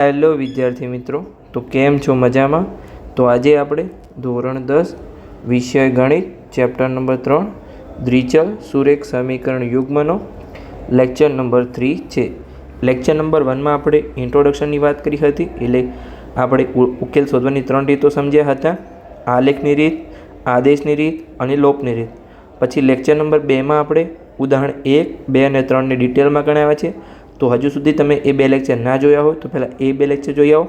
Hello વિદ્યાર્થી મિત્રો, તો કેમ છો? મજામાં? તો આજે આપણે ધોરણ 10 વિષય ગણિત ચેપ્ટર નંબર 3 દ્વિચલ સુરેખ સમીકરણ યુગ્મનો લેક્ચર નંબર 3 છે. લેક્ચર નંબર 1માં આપણે ઇન્ટ્રોડક્શનની વાત કરી હતી, એટલે આપણે ઉકેલ શોધવાની 3 રીતો સમજ્યા હતા: આલેખની રીત, આદેશની રીત અને લોપની રીત. પછી લેક્ચર નંબર 2માં આપણે ઉદાહરણ 1, 2 અને 3ને ડિટેલમાં ગણાવ્યા છે. તો હજુ સુધી તમે એ 2 લેક્ચર ના જોયા હોય તો પહેલાં એ 2 લેક્ચર જોઈ આવો,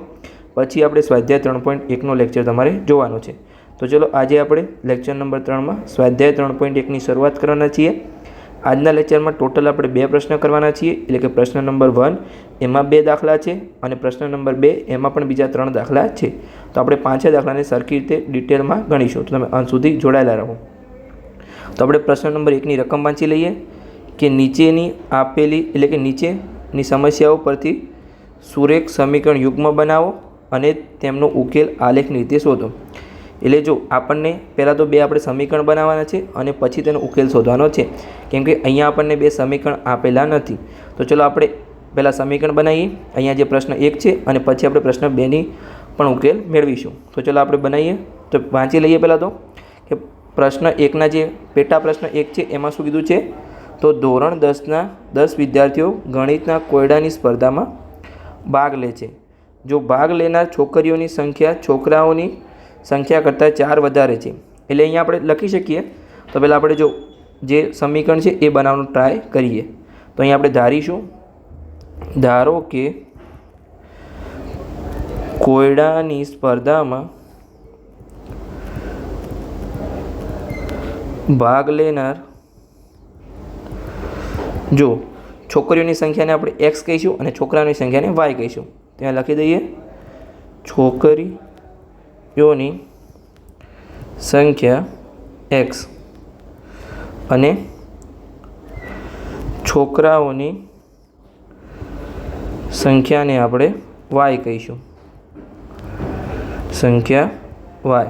પછી આપણે સ્વાધ્યાય 3.1નો લેક્ચર તમારે જોવાનો છે. તો ચલો આજે આપણે લેક્ચર નંબર 3માં સ્વાધ્યાય 3.1ની શરૂઆત કરવાના છીએ. આજના લેક્ચરમાં ટોટલ આપણે 2 પ્રશ્ન કરવાના છીએ, એટલે કે પ્રશ્ન નંબર 1 એમાં 2 દાખલા છે અને પ્રશ્ન નંબર 2 એમાં પણ બીજા 3 દાખલા છે. તો આપણે 5 દાખલાને સરખી રીતે ડિટેલમાં ગણીશું, તો તમે અંત સુધી જોડાયેલા રહો. તો આપણે પ્રશ્ન નંબર 1ની રકમ વાંચી લઈએ કે નીચેની આપેલી, એટલે કે નીચેની સમસ્યાઓ પરથી સુરેખ સમીકરણ યુગ્મ બનાવો અને તેમનો ઉકેલ આલેખની રીતે શોધો. એટલે જો આપણને પહેલાં તો 2 આપણે સમીકરણ બનાવવાના છે અને પછી તેનો ઉકેલ શોધવાનો છે, કેમ કે અહીંયા આપણને 2 સમીકરણ આપેલા નથી. તો ચલો આપણે પહેલાં સમીકરણ બનાવીએ, અહીંયા જે પ્રશ્ન 1 છે અને પછી આપણે પ્રશ્ન 2ની પણ ઉકેલ મેળવીશું. તો ચલો આપણે બનાવીએ. તો વાંચી લઈએ પહેલાં તો કે પ્રશ્ન 1ના જે પેટા પ્રશ્ન 1 છે એમાં શું કીધું છે, તો ધોરણ 10ના 10 વિદ્યાર્થીઓ ગણિતના કોયડાની સ્પર્ધામાં ભાગ લે છે. જો ભાગ લેનાર છોકરીઓની સંખ્યા છોકરાઓની સંખ્યા કરતાં 4 વધારે છે, એટલે અહીંયા આપણે લખી શકીએ. તો પહેલાં આપણે જો જે સમીકરણ છે એ બનાવવાનું ટ્રાય કરીએ. તો અહીંયા આપણે ધારીશું, ધારો કે કોયડાની સ્પર્ધામાં ભાગ લેનાર, જો છોકરીઓની સંખ્યાને આપણે x કહીશું અને છોકરાઓની સંખ્યાને y કહીશું. ત્યાં લખી દઈએ છોકરીઓની સંખ્યા x અને છોકરાઓની સંખ્યાને આપણે y કહીશું, સંખ્યા y.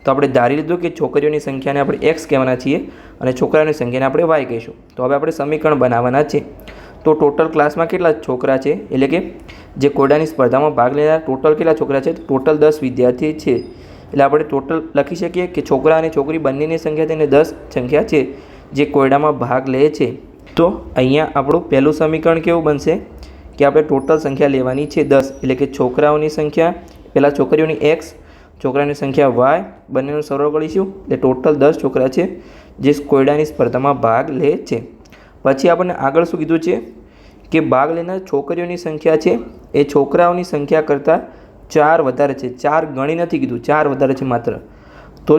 તો આપણે ધારી લીધું કે છોકરીઓની સંખ્યાને આપણે x કહેવાના છીએ અને છોકરાઓની સંખ્યાને આપણે y કહીશું. તો હવે આપણે સમીકરણ બનાવવાના છે. તો ટોટલ ક્લાસમાં કેટલા છોકરા છે, એટલે કે જે કોયડાની સ્પર્ધામાં ભાગ લેનાર ટોટલ કેટલા છોકરા છે, ટોટલ 10 વિદ્યાર્થી છે. એટલે આપણે ટોટલ લખી શકીએ કે છોકરા અને છોકરી બંનેની સંખ્યા તેને 10 સંખ્યા છે જે કોયડામાં ભાગ લે છે. તો અહીંયા આપણું પહેલું સમીકરણ કેવું બનશે કે આપણે ટોટલ સંખ્યા લેવાની છે 10, એટલે કે છોકરાઓની સંખ્યા, પહેલાં છોકરીઓની x, છોકરાની સંખ્યા y, બંનેનો સરવાળો કરીશું એટલે ટોટલ 10 છોકરા છે જે કોયડાની સ્પર્ધામાં ભાગ લે છે. પછી આપણને આગળ શું કીધું છે કે ભાગ લેનાર છોકરીઓની સંખ્યા છે એ છોકરાઓની સંખ્યા કરતાં 4 વધારે છે. 4 ગણી નથી કીધું, 4 વધારે છે માત્ર. તો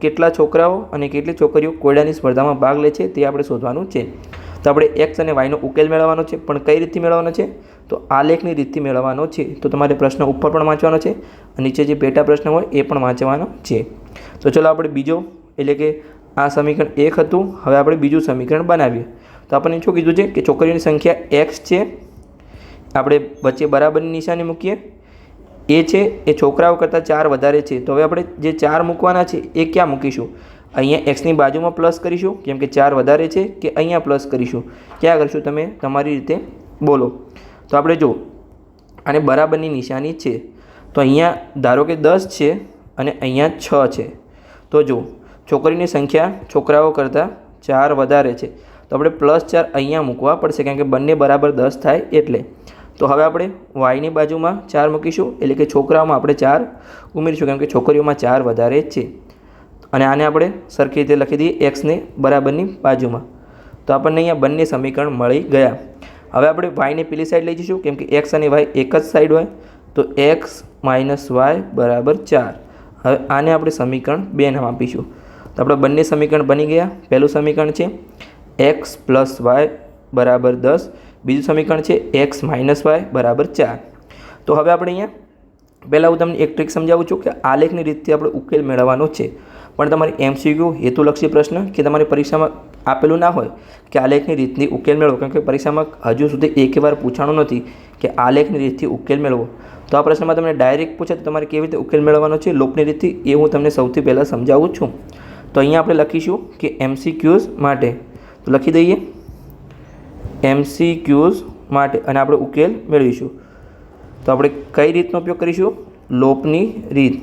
કેટલા છોકરાઓ અને કેટલી છોકરીઓ કોયડાની સ્પર્ધામાં ભાગ લે છે તે આપણે શોધવાનું છે. તો આપણે x અને yનો ઉકેલ મેળવવાનો છે, પણ કઈ રીતથી મેળવવાનો છે, તો આલેખની રીતથી મેળવવાનો છે. તો તમારે પ્રશ્ન ઉપર પણ વાંચવાનો છે અને નીચે જે પેટા પ્રશ્ન હોય એ પણ વાંચવાનો છે. તો ચલો આપણે બીજો, એટલે કે આ સમીકરણ 1 હતું, હવે આપણે બીજું સમીકરણ બનાવીએ. તો આપણને શું કીધું છે કે છોકરીઓની સંખ્યા x છે, આપણે વચ્ચે બરાબરની નિશાની મૂકીએ, એ છે એ છોકરાઓ કરતાં 4 વધારે છે. તો હવે આપણે જે 4 મૂકવાના છે એ ક્યાં મૂકીશું, અહીંયા એક્સની બાજુમાં પ્લસ કરીશું કેમ કે 4 વધારે છે, કે અહીંયા પ્લસ કરીશું, ક્યાં કરીશું તમે તમારી રીતે બોલો. તો આપણે જો આને બરાબરની નિશાની છે, તો અહીંયા ધારો કે 10 છે અને અહીંયા 6 છે. તો જો છોકરીની સંખ્યા છોકરાઓ કરતાં 4 વધારે છે, તો આપણે +4 અહીંયા મૂકવા પડશે કારણ કે બંને બરાબર 10 થાય એટલે. તો હવે આપણે વાયની બાજુમાં 4 મૂકીશું, એટલે કે છોકરાઓમાં આપણે 4 ઉમેરીશું કેમ કે છોકરીઓમાં 4 વધારે છે. અને આને આપણે સરખી રીતે લખી દઈએ એક્સને બરાબરની બાજુમાં. તો આપણને અહીંયા બંને સમીકરણ મળી ગયા. હવે આપણે વાયને પેલી સાઈડ લઈ જઈશું કેમ કે એક્સ અને વાય એક જ સાઈડ હોય. તો x - y = 4. હવે આને આપણે સમીકરણ 2 નામ આપીશું. તો આપણે બંને સમીકરણ બની ગયા. પહેલું સમીકરણ છે x + y = 10, બીજું સમીકરણ છે x - y = 4. તો હવે આપણે અહીંયા પહેલાં હું તમને એક ટ્રીક સમજાવું છું કે આલેખની રીતથી આપણે ઉકેલ મેળવવાનો છે. પણ તમારી MCQ હેતુલક્ષી પ્રશ્ન કે તમારી પરીક્ષામાં આપેલું ના હોય કે આલેખની રીતની ઉકેલ મેળવો, કેમ કે પરીક્ષામાં હજુ સુધી એકવાર પૂછાણું નથી કે આલેખની રીતથી ઉકેલ મેળવો. તો આ પ્રશ્નમાં તમને ડાયરેક્ટ પૂછે તો તમારે કેવી રીતે ઉકેલ મેળવવાનો છે લોપની રીતથી, એ હું તમને સૌથી પહેલાં સમજાવું છું. તો અહીંયા આપણે લખીશું કે MCQs માટે, તો લખી દઈએ MCQs માટે અને આપણે ઉકેલ મેળવીશું. તો આપણે કઈ રીતનો ઉપયોગ કરીશું? લોપની રીત.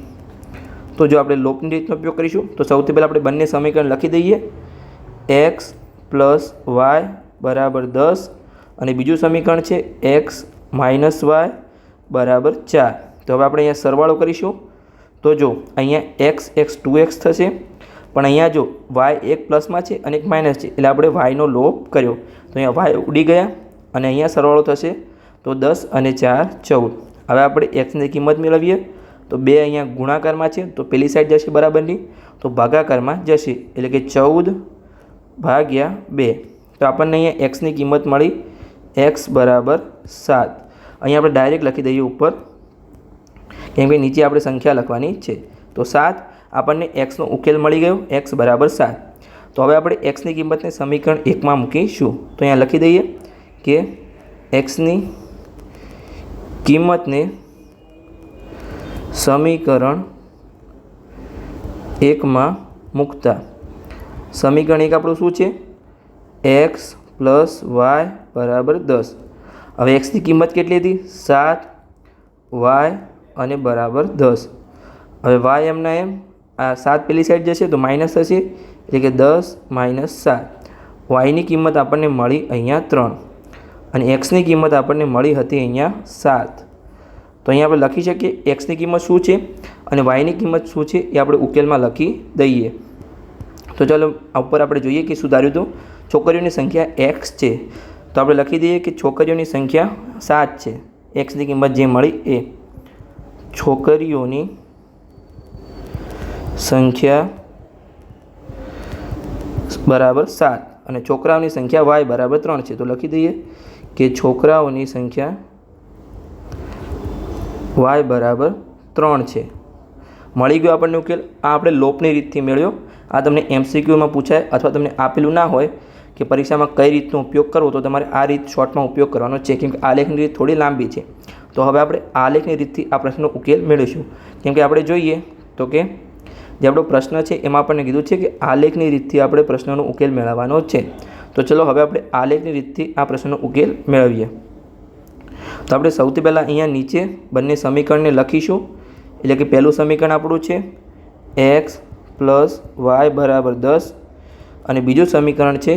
તો જો આપણે લોપની રીતનો ઉપયોગ કરીશું તો સૌથી પહેલાં આપણે બંને સમીકરણ લખી દઈએ. એક્સ પ્લસ વાય બરાબર 10 અને બીજું સમીકરણ છે એક્સ માઇનસ વાય બરાબર 4. તો હવે આપણે અહીંયા સરવાળો કરીશું. તો જો અહીંયા એક્સ 2x થશે, પણ અહીંયા જો વાય એક પ્લસમાં છે અને એક માઇનસ છે એટલે આપણે વાયનો લોપ કર્યો તો અહીંયા વાય ઉડી ગયા અને અહીંયા સરવાળો થશે તો 10 અને 4 14. હવે આપણે એક્સની કિંમત મેળવીએ તો 2 અહીંયા ગુણાકારમાં છે તો પેલી સાઈડ જશે બરાબરની, તો ભાગાકારમાં જશે એટલે કે 14 ભાગ્યા 2. તો આપણને અહીંયા એક્સની કિંમત મળી એક્સ બરાબર 7. અહીંયા આપણે ડાયરેક્ટ લખી દઈએ ઉપર, કેમ કે નીચે આપણે સંખ્યા લખવાની છે. તો 7 આપણને એક્સનો ઉકેલ મળી ગયો, એક્સ બરાબર 7. તો હવે આપણે એક્સની કિંમતને સમીકરણ 1માં મૂકીશું. તો અહીંયા લખી દઈએ કે એક્સની કિંમતને સમીકરણ 1માં મૂકતા સમીકરણ 1 આપણું શું છે? એક્સ પ્લસ વાય બરાબર 10. હવે એક્સની કિંમત કેટલી હતી? 7, વાય અને બરાબર 10. હવે વાય એમના એમ આ 7 પેલી સાઈડ જશે તો માઇનસ થશે એટલે કે 10 માઇનસ 7. વાયની કિંમત આપણને મળી અહીંયા 3 અને એક્સની કિંમત આપણને મળી હતી અહીંયા 7. તો અહીંયા આપણે લખી શકીએ એક્સની કિંમત શું છે અને વાયની કિંમત શું છે એ આપણે ઉકેલમાં લખી દઈએ. તો ચાલો ઉપર આપણે જોઈએ કે શું ધાર્યું હતું? છોકરીઓની સંખ્યા એક્સ છે તો આપણે લખી દઈએ કે છોકરીઓની સંખ્યા 7 છે. એક્સની કિંમત જે મળી એ છોકરીઓની સંખ્યા બરાબર 7 અને છોકરાઓની સંખ્યા વાય બરાબર 3 છે. તો લખી દઈએ કે છોકરાઓની સંખ્યા વાય બરાબર 3 છે. મળી ગયો આપણને ઉકેલ. આ આપણે લોપની રીતથી મેળવ્યો. આ તમને MCQમાં પૂછાય અથવા તમને આપેલું ના હોય કે પરીક્ષામાં કઈ રીતનો ઉપયોગ કરવો તો તમારે આ રીત શોર્ટમાં ઉપયોગ કરવાનો છે, કેમ કે આલેખની રીત થોડી લાંબી છે. તો હવે આપણે આલેખની રીતથી આ પ્રશ્નનો ઉકેલ મેળવીશું. કેમ કે આપણે જોઈએ તો કે જે આપણો પ્રશ્ન છે એમાં આપણને કીધું છે કે આલેખની રીતથી આપણે પ્રશ્નનો ઉકેલ મેળવવાનો છે. તો ચલો હવે આપણે આલેખની રીતથી આ પ્રશ્નનો ઉકેલ મેળવીએ. તો આપણે સૌથી પહેલાં અહીંયા નીચે બંને સમીકરણને લખીશું. એટલે કે પહેલું સમીકરણ આપણું છે એક્સ પ્લસ વાય બરાબર 10 અને બીજું સમીકરણ છે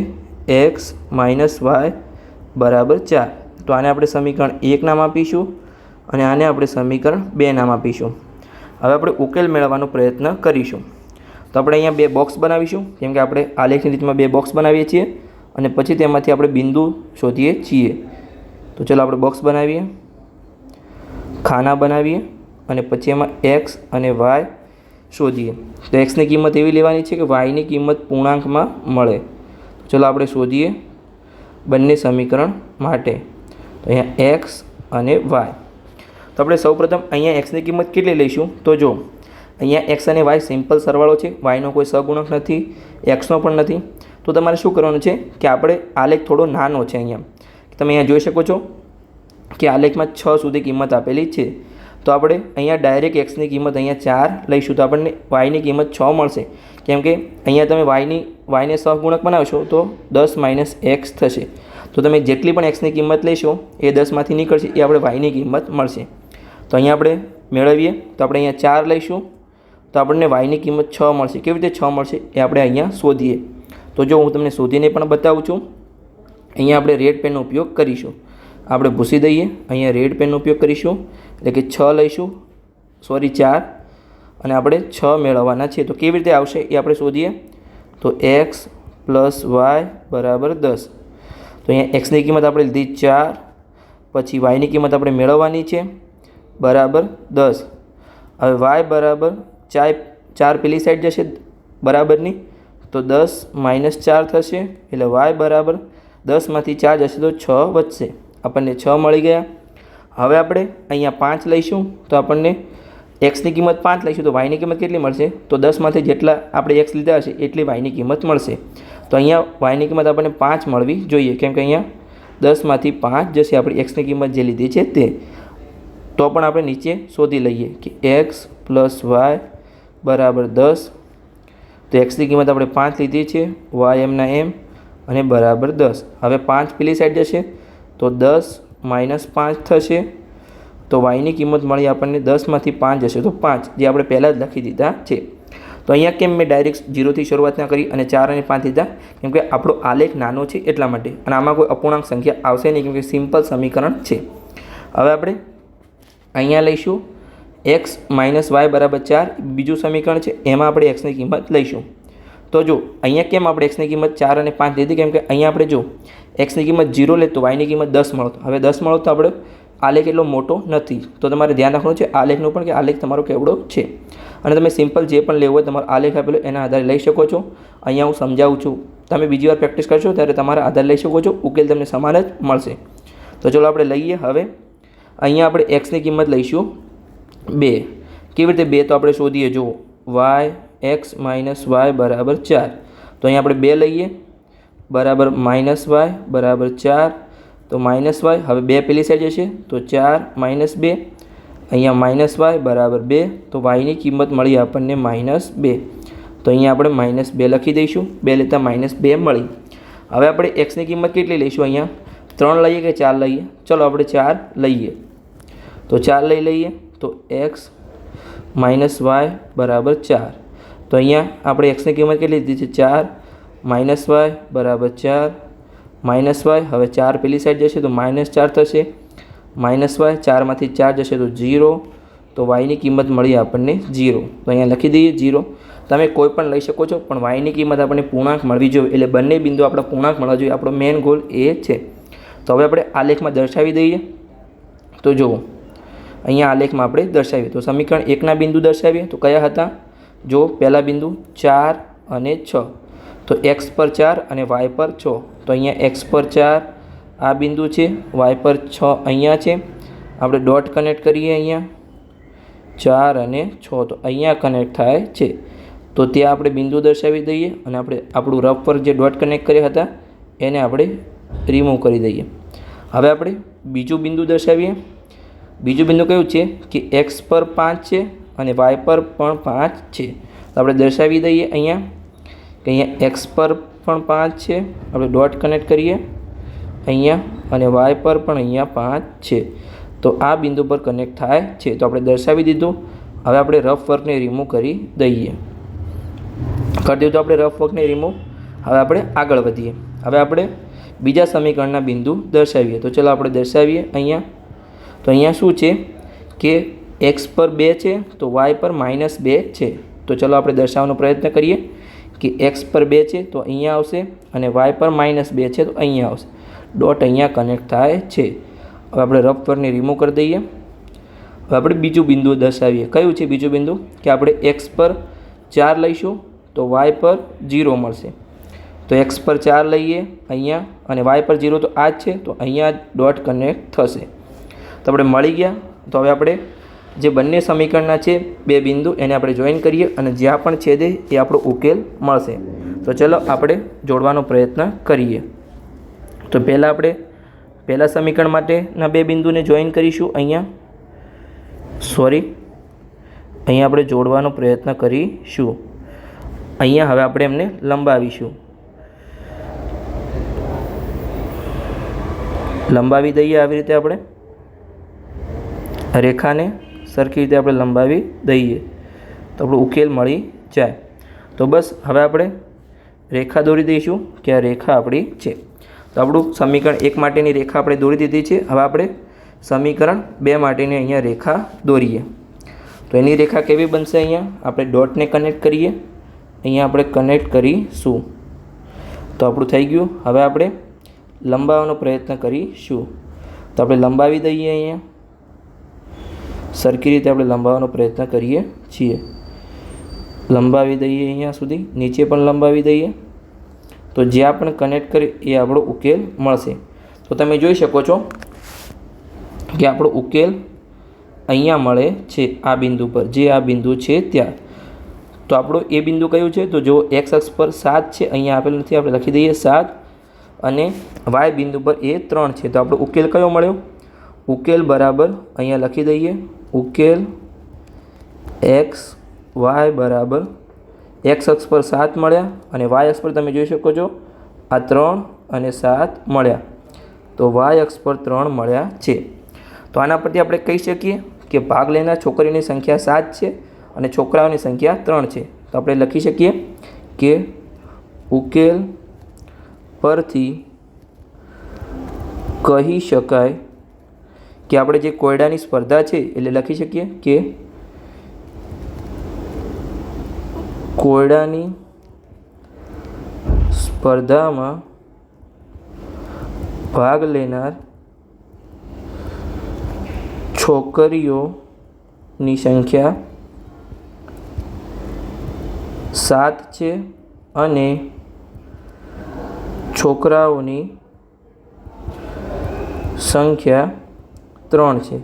એક્સ માઇનસ વાય બરાબર 4. તો આને આપણે સમીકરણ 1 નામ આપીશું અને આને આપણે સમીકરણ 2 નામ આપીશું. હવે આપણે ઉકેલ મેળવવાનો પ્રયત્ન કરીશું. તો આપણે અહીંયા 2 બોક્સ બનાવીશું, કેમ કે આપણે આલેખની રીતમાં 2 બોક્સ બનાવીએ છીએ અને પછી તેમાંથી આપણે બિંદુ શોધીએ છીએ. તો ચાલો આપણે બોક્સ બનાવીએ, ખાના બનાવીએ અને પછી એમાં એક્સ અને વાય શોધીએ. તો એક્સની કિંમત એવી લેવાની છે કે વાયની કિંમત પૂર્ણાંકમાં મળે. તો ચાલો આપણે શોધીએ બંને સમીકરણ માટે. તો અહીંયા એક્સ અને વાય. તો આપણે સૌપ્રથમ અહીંયા એક્સની કિંમત કેટલી લઈશું? તો જો અહીંયા એક્સ અને વાય સિમ્પલ સરવાળો છે, વાયનો કોઈ સહગુણક નથી, એક્સનો પણ નથી. તો તમારે શું કરવાનું છે કે આપણે આલેખ થોડો નાનો છે. અહીંયા તમે અહીંયા જોઈ શકો છો કે આલેખમાં 6 સુધી કિંમત આપેલી છે. તો આપણે અહીંયા ડાયરેક્ટ એક્સની કિંમત અહીંયા 4 લઈશું તો આપણને વાયની કિંમત 6 મળશે. કેમ કે અહીંયા તમે વાયને સહગુણક બનાવશો તો 10 માઇનસ એક્સ થશે. તો તમે જેટલી પણ એક્સની કિંમત લેશો એ 10માંથી નીકળશે એ આપણે વાયની કિંમત મળશે. તો અહીંયા આપણે મેળવીએ તો આપણે અહીંયા 4 લઈશું તો આપણને વાયની કિંમત 6 મળશે. કેવી રીતે 6 મળશે એ આપણે અહીંયા શોધીએ. તો જો હું તમને શોધીને પણ બતાવું છું. અહીંયા આપણે રેડ પેનનો ઉપયોગ કરીશું. આપણે ભૂસી દઈએ, અહીંયા રેડ પેનનો ઉપયોગ કરીશું એટલે કે 6 લઈશું, 4 અને આપણે 6 મેળવવાના છે. તો કેવી રીતે આવશે એ આપણે શોધીએ. તો એક્સ પ્લસ વાય બરાબર 10. તો અહીંયા એક્સની કિંમત આપણે લીધી 4, પછી વાયની કિંમત આપણે મેળવવાની છે બરાબર 10. હવે વાય બરાબર 4 પેલી સાઈડ જશે બરાબરની તો 10 માઇનસ 4 થશે એટલે વાય બરાબર 10માંથી 4 જશે તો 6 વધશે. આપણને 6 મળી ગયા. હવે આપણે અહીંયા 5 લઈશું તો આપણને એક્સની કિંમત 5 લઈશું તો વાયની કિંમત કેટલી મળશે? તો 10માંથી જેટલા આપણે એક્સ લીધા હશે એટલી વાયની કિંમત મળશે. તો અહીંયા વાયની કિંમત આપણને 5 મળવી જોઈએ, કેમ કે અહીંયા 10માંથી 5 જશે આપણી એક્સની કિંમત જે લીધી છે તે. તો પણ આપણે નીચે શોધી લઈએ કે એક્સ પ્લસ વાય બરાબર 10. તો એક્સની કિંમત આપણે 5 લીધી છે, વાય એમના એમ અને બરાબર 10. હવે 5 પેલી સાઈડ જશે તો 10 માઇનસ 5 થશે. તો તો વાયની કિંમત મળી આપણને 10માંથી 5 જશે તો 5, જે આપણે પહેલાં જ લખી દીધા છે. તો અહીંયા કેમ મેં ડાયરેક્ટ 0થી શરૂઆત ના કરી અને 4 અને 5 લીધા? કેમ કે આપણો આલેખ નાનો છે એટલા માટે, અને આમાં કોઈ અપૂર્ણાંક સંખ્યા આવશે નહીં કેમ કે સિમ્પલ સમીકરણ છે. હવે આપણે અહીંયા લઈશું x - y = 4, બીજું સમીકરણ છે, એમાં આપણે xની કિંમત લઈશું. તો જો અહીંયા કેમ આપણે xની કિંમત 4 અને 5 લીધી? કેમ કે અહીંયા આપણે જો xની કિંમત 0 લે તો yની કિંમત 10 મળતો. હવે 10 મળો તો આપણે આલેખ એટલો મોટો નથી, તો તમારે ધ્યાન રાખવાનું છે આલેખનું પણ કે આલેખ તમારો કેવડો છે. અને તમે સિમ્પલ જે પણ લેવો હોય તમારો આલેખ આપેલો એના આધારે લઈ શકો છો. અહીંયા હું સમજાવું છું, તમે બીજી વાર પ્રેક્ટિસ કરશો ત્યારે તમારા આધાર લઈ શકો છો, ઉકેલ તમને સમાન જ મળશે. તો ચલો આપણે લઈએ. હવે અહીંયા આપણે xની કિંમત લઈશું 2. કેવી રીતે 2? તો આપણે શોધીએ. જો x - y = 4, તો અહીંયા આપણે 2 લઈએ બરાબર -y બરાબર 4, તો -y હવે 2 પેલી સાઈડ જશે તો 4 - 2, અહીંયા -y બરાબર 2, તો yની કિંમત મળી આપણને -2, તો અહીંયા આપણે -2 લખી દઈશું. 2 લેતા -2 મળી. હવે આપણે xની કિંમત કેટલી લઈશું? અહીંયા 3 લઈએ કે 4 લઈએ? ચલો આપણે 4 લઈએ. તો 4 લઈ લઈએ તો x - y બરાબર 4, તો અહીંયા આપણે xની કિંમત કેટલી લીધી છે? 4 - y બરાબર 4, -y હવે 4 પેલી સાઈડ જશે તો -4 થશે, -y 4માંથી 4 જશે તો 0, તો yની કિંમત મળી આપણને 0, તો અહીંયા લખી દઈએ 0. તમે કોઈ પણ લઈ શકો છો, પણ yની કિંમત આપણને પૂર્ણાંક મળવી જોઈએ, એટલે બંને બિંદુ આપણા પૂર્ણાંક મળવા જોઈએ. આપણો મેઇન ગોલ એ છે. તો હવે આપણે આલેખમાં દર્શાવી દઈએ. તો જુઓ અહીંયા આલેખમાં આપણે દર્શાવીએ તો સમીકરણ 1ના બિંદુ દર્શાવીએ તો કયા હતા? જો પહેલા બિંદુ 4 અને 6, તો x પર 4 અને y પર 6, તો અહીંયા x પર 4 આ બિંદુ છે, y પર 6 અહીંયા છે. આપણે ડોટ કનેક્ટ કરીએ, અહીંયા 4 અને 6, તો અહીંયા કનેક્ટ થાય છે. તો ત્યાં આપણે બિંદુ દર્શાવી દઈએ અને આપણે આપણું રફ પર જે ડોટ કનેક્ટ કર્યા હતા એને આપણે રિમૂવ કરી દઈએ. હવે આપણે બીજું બિંદુ દર્શાવીએ. બીજું બિંદુ કયું છે કે x પર 5 છે અને y પર પણ 5 છે, તો આપણે દર્શાવી દઈએ અહીંયા કે અહીંયા x પર પણ 5 છે, આપણે ડોટ કનેક્ટ કરીએ અહીંયા, અને y પર પણ અહીંયા 5 છે, તો આ બિંદુ પર કનેક્ટ થાય છે. તો આપણે દર્શાવી દીધું. હવે આપણે રફ વર્કને રિમૂવ કરી દઈએ. કરી દીધું આપણે રફ વર્કને રિમૂવ. હવે આપણે આગળ વધીએ. હવે આપણે બીજા સમીકરણના બિંદુ દર્શાવીએ. તો ચલો આપણે દર્શાવીએ અહીંયા. તો અહીંયા શું છે કે x પર 2 છે તો y પર -2 છે. તો ચલો આપણે દર્શાવવાનો પ્રયત્ન કરીએ કે x પર 2 છે તો અહીંયા આવશે અને y પર -2 છે તો અહીંયા આવશે. ડોટ અહીંયા કનેક્ટ થાય છે. હવે આપણે રફ વર્કને રિમૂવ કરી દઈએ. હવે આપણે બીજું બિંદુ દર્શાવીએ. કયું છે બીજું બિંદુ? કે આપણે x પર 4 લઈશું તો y પર 0 મળશે. તો x પર 4 લઈએ અહીંયા અને y પર 0, તો આ જ છે, તો અહીંયા ડોટ કનેક્ટ થશે. તો આપણે મળી ગયા. તો હવે આપણે જે બંને સમીકરણના છે બે બિંદુ એને આપણે જોઈન કરીએ અને જ્યાં પણ છેદે એ આપણો ઉકેલ મળશે. તો ચલો આપણે જોડવાનો પ્રયત્ન કરીએ. તો પહેલાં આપણે પહેલા સમીકરણ માટેના બે બિંદુને જોઈન કરીશું. અહીંયા આપણે જોડવાનો પ્રયત્ન કરીશું. અહીંયા હવે આપણે એમને લંબાવીશું. લંબાવી દઈએ આવી રીતે આપણે રેખાને સરખી રીતે આપણે લંબાવી દઈએ તો આપણો ઉકેલ મળી જાય. તો બસ હવે આપણે રેખા દોરી દઈશું કે આ રેખા આપણી છે. તો આપણું સમીકરણ 1 માટેની રેખા આપણે દોરી દીધી છે. હવે આપણે સમીકરણ 2 માટેની અહીંયા રેખા દોરીએ. તો એની રેખા કેવી બનશે? અહીંયા આપણે ડોટને કનેક્ટ કરીએ. અહીંયા આપણે કનેક્ટ કરીશું તો આપણું થઈ ગયું. હવે આપણે લંબાવવાનો પ્રયત્ન કરીશું. તો આપણે લંબાવી દઈએ. અહીંયા સરખી રીતે આપણે લંબાવવાનો પ્રયત્ન કરીએ છીએ. લંબાવી દઈએ અહીંયા સુધી, નીચે પણ લંબાવી દઈએ. તો જ્યાં પણ કનેક્ટ કરીએ એ આપણો ઉકેલ મળશે. તો તમે જોઈ શકો છો કે આપણો ઉકેલ અહીંયા મળે છે આ બિંદુ પર, જે આ બિંદુ છે ત્યાં. તો આપણું એ બિંદુ કયું છે? તો જો x અક્ષ પર 7 છે, અહીંયા આપેલું નથી, આપણે લખી દઈએ 7, અને y બિંદુ પર એ 3 છે. તો આપણો ઉકેલ કયો મળ્યો? ઉકેલ બરાબર અહીંયા લખી દઈએ. ઉકેલ x y બરાબર x અક્ષ પર 7 મળ્યા અને y અક્ષ પર તમે જોઈ શકો છો આ 3 અને 7 મળ્યા. તો y અક્ષ પર 3 મળ્યા છે. તો આના પરથી આપણે કહી શકીએ કે ભાગ લેનાર છોકરીઓની સંખ્યા 7 છે અને છોકરાઓની સંખ્યા 3 છે. તો આપણે લખી શકીએ કે ઉકેલ પરથી કહી શકાય કે આપણે જે કોયડાની સ્પર્ધા છે એટલે લખી શકીએ કે કોયડાની સ્પર્ધામાં ભાગ લેનાર છોકરીઓની સંખ્યા 7 છે અને છોકરાઓની સંખ્યા 3 છે.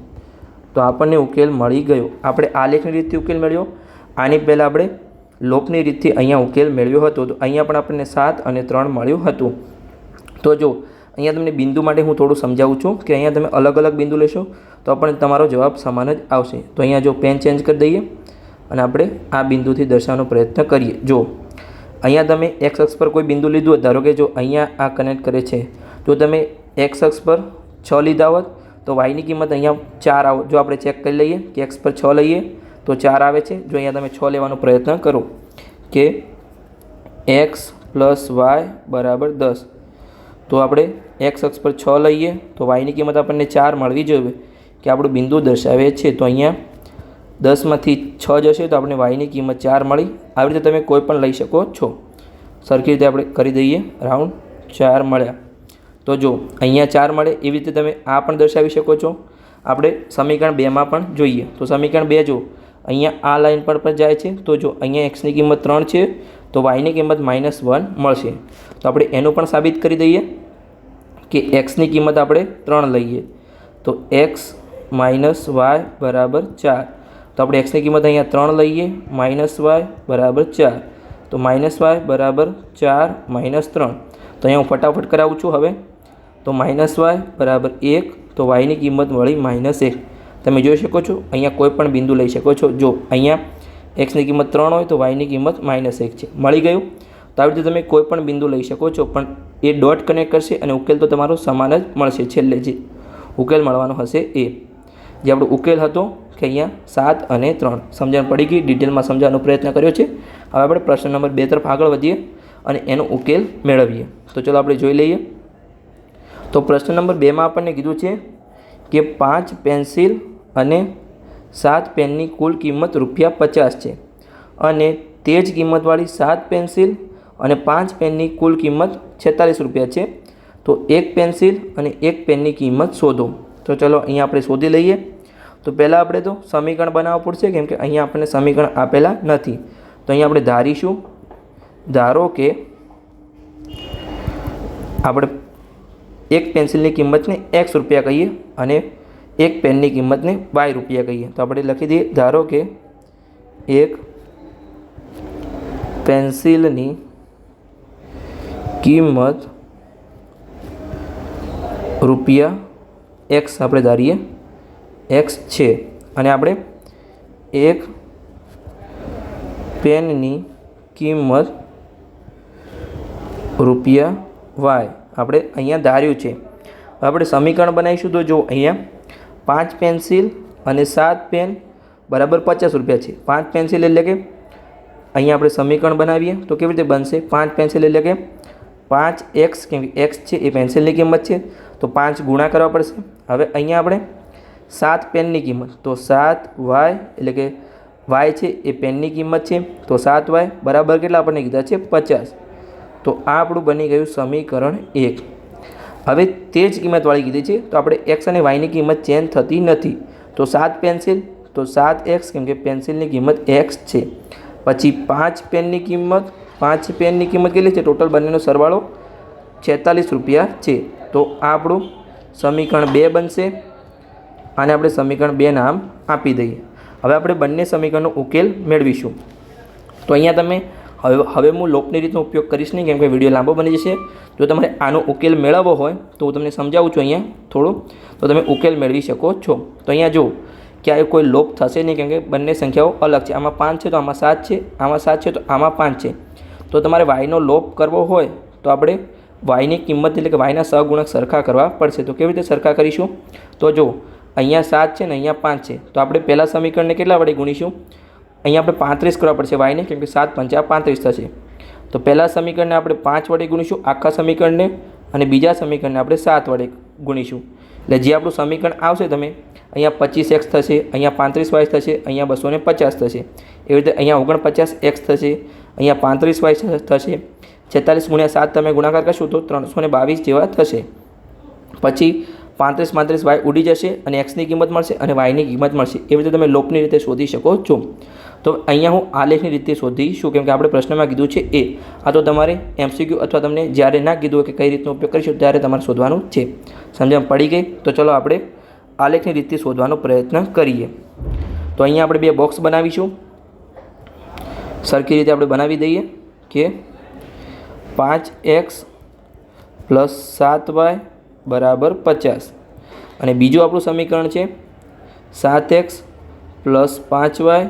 તો આપણને ઉકેલ મળી ગયો. આપણે આલેખની રીતથી ઉકેલ મેળવ્યો. આની પહેલાં આપણે લોપની રીતથી અહીંયા ઉકેલ મેળવ્યો હતો. તો અહીંયા પણ આપણને 7 અને 3 મળ્યું હતું. તો જો અહીંયા તમને બિંદુ માટે હું થોડું સમજાવું છું કે અહીંયા તમે અલગ અલગ બિંદુ લેશો તો પણ તમારો જવાબ સમાન જ આવશે. તો અહીંયા જો પેન ચેન્જ કરી દઈએ અને આપણે આ બિંદુથી દર્શાવવાનો પ્રયત્ન કરીએ. જો અહીંયા તમે એક્સ અક્ષ પર કોઈ બિંદુ લીધું હોય, ધારો કે જો અહીંયા આ કનેક્ટ કરે છે, જો તમે એક્સ અક્ષ પર 6 લીધા હોત તો વાયની કિંમત અહીંયા 4 આવે. જો આપણે ચેક કરી લઈએ કે એક્સ પર 6 લઈએ તો 4 આવે છે. જો અહીંયા તમે 6 લેવાનો પ્રયત્ન કરો કે એક્સ પ્લસ વાય બરાબર 10, તો આપણે એક્સ અક્ષ પર 6 લઈએ તો વાયની કિંમત આપણને 4 મળવી જોઈએ કે આપણું બિંદુ દર્શાવે છે. તો અહીંયા 10માંથી 6 જશે તો આપણે વાયની કિંમત 4 મળી. આવી રીતે તમે કોઈ પણ લઈ શકો છો. સરખી રીતે આપણે કરી દઈએ રાઉન્ડ. 4 મળ્યા. તો જો અહીંયા 4 મળે એવી રીતે તમે આ પણ દર્શાવી શકો છો. આપણે સમીકરણ 2માં પણ જોઈએ. તો સમીકરણ 2 જો અહીંયા આ લાઈન પર જાય છે તો જો અહીંયા એક્સની કિંમત 3 છે તો વાયની કિંમત -1 મળશે. તો આપણે એનું પણ સાબિત કરી દઈએ કે એક્સની કિંમત આપણે 3 લઈએ તો એક્સ માઇનસ વાય બરાબર 4. તો આપણે એક્સની કિંમત અહીંયા 3 લઈએ -y બરાબર 4. તો -y બરાબર 4 -3. તો અહીંયા હું ફટાફટ કરાવું છું હવે. તો -y બરાબર 1. તો વાયની કિંમત મળી -1. તમે જોઈ શકો છો અહીંયા કોઈ પણ બિંદુ લઈ શકો છો. જો અહીંયા એક્સની કિંમત 3 હોય તો વાયની કિંમત -1 છે. મળી ગયું. તો આવી રીતે તમે કોઈ પણ બિંદુ લઈ શકો છો, પણ એ ડોટ કનેક્ટ કરશે અને ઉકેલ તો તમારો સમાન જ મળશે. છેલ્લે જે ઉકેલ મળવાનો હશે એ જે આપણો ઉકેલ હતો કે અહીંયા 7 અને 3. સમજણ પડી ગઈ. ડિટેલમાં સમજાવવાનો પ્રયત્ન કર્યો છે. હવે આપણે પ્રશ્ન નંબર 2 તરફ આગળ વધીએ અને એનો ઉકેલ મેળવીએ. તો ચલો આપણે જોઈ લઈએ. તો પ્રશ્ન નંબર 2માં આપણને કીધું છે કે 5 પેન્સિલ અને 7 પેનની કુલ કિંમત ₹50 છે અને તે જ કિંમતવાળી 7 પેન્સિલ અને 5 પેનની કુલ કિંમત ₹46 છે. તો એક પેન્સિલ અને એક પેનની કિંમત શોધો. તો ચલો અહીંયા આપણે શોધી લઈએ. તો પહેલાં આપણે તો સમીકરણ બનાવવું પડશે કેમ કે અહીંયા આપણને સમીકરણ આપેલા નથી. તો અહીંયા આપણે ધારીશું, ધારો કે આપણે એક પેન્સિલની કિંમતને X રૂપિયા કહીએ અને એક પેનની કિંમતને Y રૂપિયા કહીએ. તો આપણે લખી દઈએ, ધારો કે એક પેન્સિલની કિંમત ₹X આપણે ધારીએ X છે અને આપણે એક પેનની કિંમત ₹Y આપણે અહીંયા ધાર્યું છે. આપણે સમીકરણ બનાવીશું. તો જો અહીંયા 5 પેન્સિલ અને 7 પેન બરાબર ₹50 છે. 5 પેન્સિલ એટલે કે અહીંયા આપણે સમીકરણ બનાવીએ તો કેવી રીતે બનશે? 5 પેન્સિલ એટલે કે 5x, કેમ કે x છે એ પેન્સિલની કિંમત છે તો 5 ગુણા કરવા પડશે. હવે અહીંયા આપણે 7 પેનની કિંમત તો 7y એટલે કે y છે એ પેનની કિંમત છે તો 7y બરાબર કેટલા આપણને કીધા છે? 50. તો આ આપણું બની ગયું સમીકરણ 1. હવે તે જ કિંમતવાળી કીધી છે તો આપણે x અને yની કિંમત ચેન્જ થતી નથી. તો 7 પેન્સિલ તો 7x, કેમ કે પેન્સિલની કિંમત x છે. પછી 5 પેનની કિંમત, 5 પેનની કિંમત કેટલી છે? ટોટલ બંનેનો સરવાળો ₹46 છે. તો આ આપણું સમીકરણ 2 બનશે. આને આપણે સમીકરણ 2 નામ આપી દઈએ. હવે આપણે બંને સમીકરણનો ઉકેલ મેળવીશું. તો અહીંયા તમે હવે હું લોપની રીતનો ઉપયોગ કરીશ નહીં કેમ કે વિડીયો લાંબો બની જશે. જો તમારે આનો ઉકેલ મેળવવો હોય તો હું તમને સમજાવું છું અહીંયા થોડું, તો તમે ઉકેલ મેળવી શકો છો. તો અહીંયા જો ક્યાંય કોઈ લોપ થશે નહીં કેમ કે બંને સંખ્યાઓ અલગ છે. આમાં 5 છે તો આમાં 7 છે, આમાં 7 છે તો આમાં 5 છે. તો તમારે વાયનો લોપ કરવો હોય તો આપણે વાયની કિંમત એટલે કે વાયના સહગુણક સરખા કરવા પડશે. તો કેવી રીતે સરખા કરીશું? તો જો અહીંયા 7 છે ને અહીંયા 5 છે, તો આપણે પહેલાં સમીકરણને કેટલા વડે ગુણીશું? અહીંયા આપણે 35 કરવા પડશે વાયને, કેમ કે 7 પંચા 35 થશે. તો પહેલાં સમીકરણને આપણે 5 વડે ગુણીશું આખા સમીકરણને, અને બીજા સમીકરણને આપણે 7 વડે ગુણીશું. એટલે જે આપણું સમીકરણ આવશે તમે અહીંયા 25x થશે, અહીંયા 35y થશે, અહીંયા 250 થશે. એવી રીતે અહીંયા 49x થશે, અહીંયા 35y થશે. 46 ગુણ્યા 7 તમે ગુણાકાર કરશો તો 322 જેવા થશે. પછી 35y ઉડી જશે અને xની કિંમત મળશે અને yની કિંમત મળશે. એવી રીતે તમે લોપની રીતે શોધી શકો છો. તો અહીંયા હું આલેખની રીતે શોધીશું, કેમ કે આપણે પ્રશ્નમાં કીધું છે એ. આ તો તમારે MCQ અથવા તમને જ્યારે ના કીધું હોય કે કઈ રીતનો ઉપયોગ કરીશું ત્યારે તમારે શોધવાનું છે. સમજણ પડી ગઈ? તો ચલો આપણે આલેખની રીતે શોધવાનો પ્રયત્ન કરીએ. તો અહીંયા આપણે બે બોક્સ બનાવીશું. સરખી રીતે આપણે બનાવી દઈએ કે 5x + 7y = 50, અને બીજું આપણું સમીકરણ છે 7x + 5y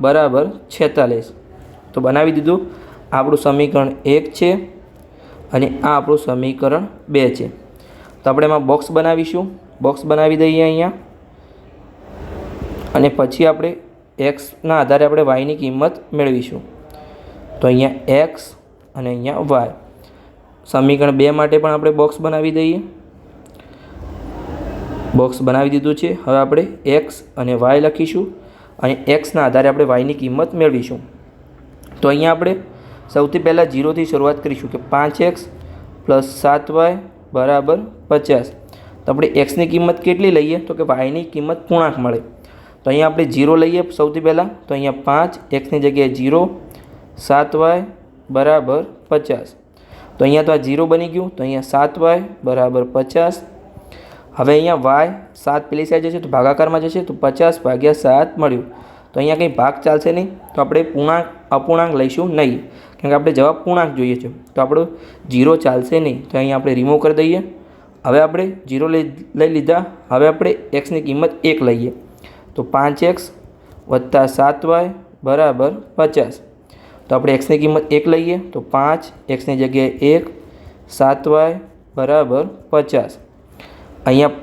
= 46. તો બનાવી દીધું. આપણું સમીકરણ 1 છે અને આ આપણું સમીકરણ 2 છે. તો આપણે એમાં બોક્સ બનાવીશું. બોક્સ બનાવી દઈએ અહીંયા, અને પછી આપણે એક્સના આધારે આપણે વાયની કિંમત મેળવીશું. તો અહીંયા x અને અહીંયા y. સમીકરણ 2 માટે પણ આપણે બોક્સ બનાવી દઈએ. બોક્સ બનાવી દીધું છે. હવે આપણે x અને y લખીશું અને xના આધારે આપણે yની કિંમત મેળવીશું. તો અહીંયા આપણે સૌથી પહેલાં 0થી શરૂઆત કરીશું કે 5x + 7y = 50. તો આપણે xની કિંમત કેટલી લઈએ? તો કે yની કિંમત પૂર્ણાંક મળે. તો અહીંયા આપણે 0 લઈએ સૌથી પહેલાં. તો અહીંયા 5, xની જગ્યાએ 0, 7y = 50. તો અહીંયા તો આ 0 બની ગયું. તો અહીંયા 7y = 50. હવે અહીંયા y 7 પેલી સાઈડ જશે તો ભાગાકારમાં જશે, તો 50/7 મળ્યું. તો અહીંયા કંઈ ભાગ ચાલશે નહીં, તો આપણે પૂર્ણાંક અપૂર્ણાંક લઈશું નહીં, કેમ કે આપણે જવાબ પૂર્ણાંક જોઈએ છે. તો આપણો 0 ચાલશે નહીં. તો અહીંયા આપણે રિમૂવ કરી દઈએ. હવે આપણે 0 લઈ લીધા. હવે આપણે xની કિંમત 1 લઈએ. તો 5x + 7y = 50. તો આપણે xની કિંમત 1 લઈએ. તો 5, xની જગ્યાએ 1, 7y = 50. અહીંયા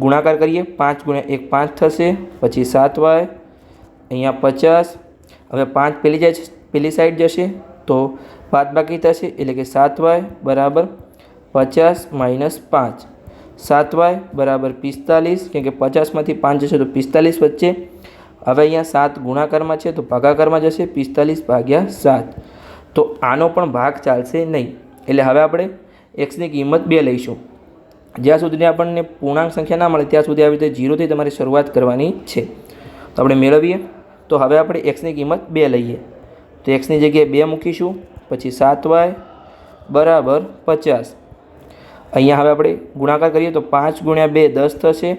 ગુણાકાર કરીએ. 5 × 1 5 થશે, પછી 7y, અહીંયા 50. હવે 5 પેલી સાઈડ જશે તો બાદબાકી થશે, એટલે કે 7y = 50 - 5. 7y = 45, કેમ કે 50માંથી 5 જશે તો 45 વચ્ચે. હવે અહીંયા 7 ગુણાકારમાં છે તો ભાગાકારમાં જશે, 45/7. તો આનો પણ ભાગ ચાલશે નહીં. એટલે હવે આપણે xની કિંમત 2 લઈશું. જ્યાં સુધી આપણને પૂર્ણાંક સંખ્યા ના મળે ત્યાં સુધી આવી રીતે 0થી તમારે શરૂઆત કરવાની છે. તો આપણે મેળવીએ. તો હવે આપણે xની કિંમત 2 લઈએ. તો xની જગ્યાએ 2 મૂકીશું, પછી 7y = 50. અહીંયા હવે આપણે ગુણાકાર કરીએ તો 5 × 2 10 થશે,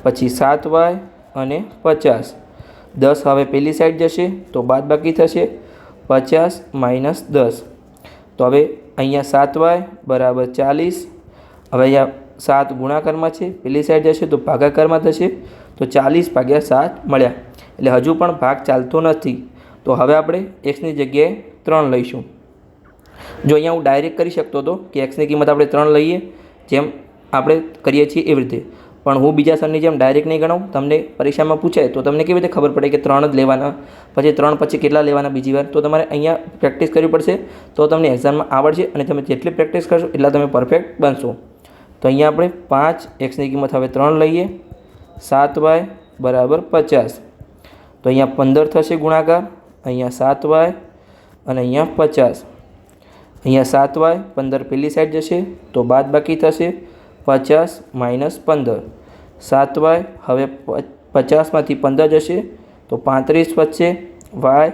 પછી 7y અને 50. 10 હવે પેલી સાઈડ જશે તો બાદબાકી થશે, 50 - 10. તો હવે અહીંયા 7y = 40. હવે અહીંયા 7 ગુણાકારમાં છે, પેલી સાઈડ જશે તો ભાગાકારમાં થશે, તો 40/7 મળ્યા. એટલે હજુ પણ ભાગ ચાલતો નથી. તો હવે આપણે xની જગ્યાએ 3 લઈશું. જો અહીંયા હું ડાયરેક્ટ કરી શકતો હતો કે xની કિંમત આપણે 3 લઈએ, જેમ આપણે કરીએ છીએ એવી રીતે, પણ હું બીજા સરની જેમ ડાયરેક્ટ નહીં ગણાવું. તમને પરીક્ષામાં પૂછાય તો તમને કેવી રીતે ખબર પડે કે 3 જ લેવાના, પછી 3 પછી કેટલા લેવાના બીજી વાર? તો તમારે અહીંયા પ્રેક્ટિસ કરવી પડશે, તો તમને એક્ઝામમાં આવડશે, અને તમે જેટલી પ્રેક્ટિસ કરશો એટલા તમે પરફેક્ટ બનશો. તો અહીંયા આપણે 5, xની કિંમત હવે 3 લઈએ, 7y = 50. તો અહીંયા 15 થશે ગુણાકાર, અહીંયા 7y અને અહીંયા 50. અહીંયા 7y 15 પેલી સાઈડ જશે તો બાદબાકી થશે, 50 - 15. 7y હવે 50માંથી 15 જશે તો 35 વચ્ચે. y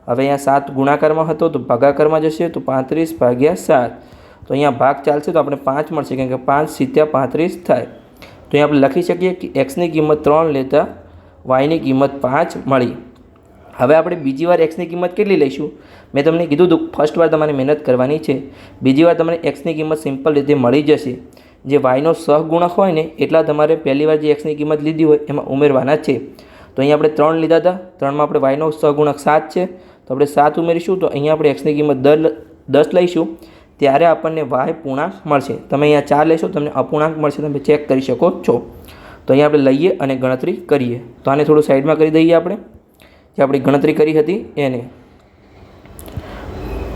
હવે અહીંયા 7 ગુણાકારમાં હતો તો ભાગાકારમાં જશે, તો 35/7. તો અહીંયા ભાગ ચાલશે તો આપણે 5 મળશે, કેમ કે 5 × 7 = 35 થાય. તો અહીંયા આપણે લખી શકીએ કે xની કિંમત 3 લેતા yની કિંમત 5 મળી. હવે આપણે બીજી વાર xની કિંમત કેટલી લઈશું? મેં તમને કીધું હતું ફર્સ્ટ વાર તમારે મહેનત કરવાની છે, બીજી વાર તમને xની કિંમત સિમ્પલ રીતે મળી જશે. જે yનો સહગુણક હોય ને એટલા તમારે પહેલી વાર જે xની કિંમત લીધી હોય એમાં ઉમેરવાના છે. તો અહીંયા આપણે 3 લીધા હતા, 3માં આપણે yનો સહગુણક 7 છે, તો આપણે 7 ઉમેરીશું. તો અહીંયા આપણે xની કિંમત 10 લઈશું, ત્યારે આપણને y પૂર્ણાંક મળશે. તમે અહીંયા 4 લેશો તમને અપૂર્ણાંક મળશે, તમે ચેક કરી શકો છો. તો અહીંયા આપણે લઈએ અને ગણતરી કરીએ. તો આને થોડું સાઈડમાં કરી દઈએ આપણે, જે આપણી ગણતરી કરી હતી એને,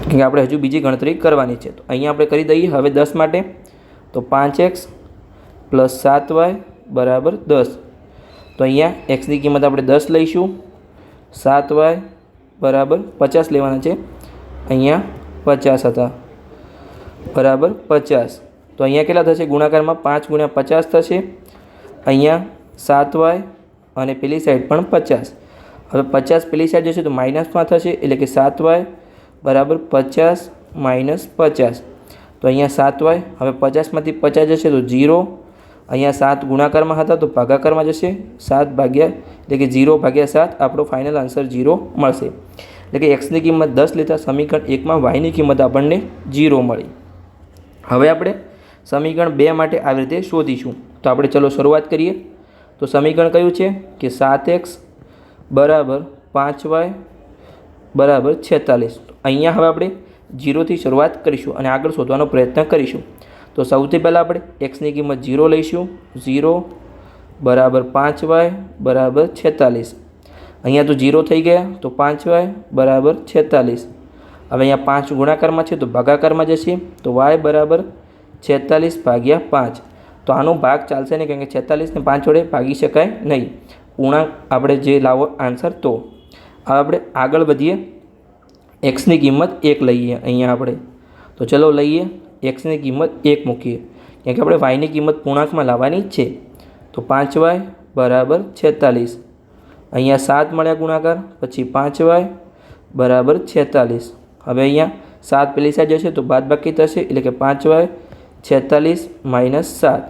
કે આપણે હજુ બીજી ગણતરી કરવાની છે. તો અહીંયા આપણે કરી દઈએ હવે 10 માટે. તો 5x + 7y = 10. તો અહીંયા xની કિંમત આપણે 10 લઈશું, 7y = 50 લેવાના છે. અહીંયા 50 હતા, બરાબર 50. તો અહીંયા કેટલા થશે ગુણાકારમાં? 5 × 50 થશે. અહીંયા 7y અને પેલી સાઈડ પણ 50. હવે 50 પેલી સાઈડ જશે તો માઇનસમાં થશે, એટલે કે 7y = 50 - 50. તો અહીંયા 7y, હવે 50માંથી 50 જશે તો 0. અહીંયા 7 ગુણાકારમાં હતા તો ભાગાકારમાં જશે, 7 ભાગ્યા, એટલે કે 0/7. આપણો ફાઇનલ આન્સર 0 મળશે. એટલે કે xની કિંમત 10 લેતા સમીકરણ 1માં yની કિંમત આપણને 0 મળી. હવે આપણે સમીકરણ 2 માટે આવી રીતે શોધીશું. તો આપણે ચલો શરૂઆત કરીએ. તો સમીકરણ કયું છે કે 7x = 5y = 46. અહીંયા હવે આપણે 0થી શરૂઆત કરીશું અને આગળ શોધવાનો પ્રયત્ન કરીશું. તો સૌથી પહેલાં આપણે xની કિંમત 0 લઈશું. 0 = 5y = 46. અહીંયા તો 0 થઈ ગયા, તો 5y = 46. હવે અહીંયા 5 ગુણાકારમાં છે તો ભાગાકારમાં જશે, તો y = 46/5. તો આનો ભાગ ચાલશે નહીં, કારણ કે 46 ને 5 વડે ભાગી શકાય નહીં. પૂર્ણાંક આપણે જે લાવો આન્સર. તો હવે આપણે આગળ વધીએ. xની કિંમત 1 લઈએ અહીંયા આપણે. તો ચલો લઈએ, xની કિંમત 1 મૂકીએ, કારણ કે આપણે yની કિંમત પૂર્ણાંકમાં લાવવાની છે. તો 5y = 46. અહીંયા 7 મળ્યા ગુણાકાર, પછી 5y = 46. હવે અહીંયા 7 પેલી સાઈડ જશે તો બાદબાકી થશે, એટલે કે 5y 46 - 7.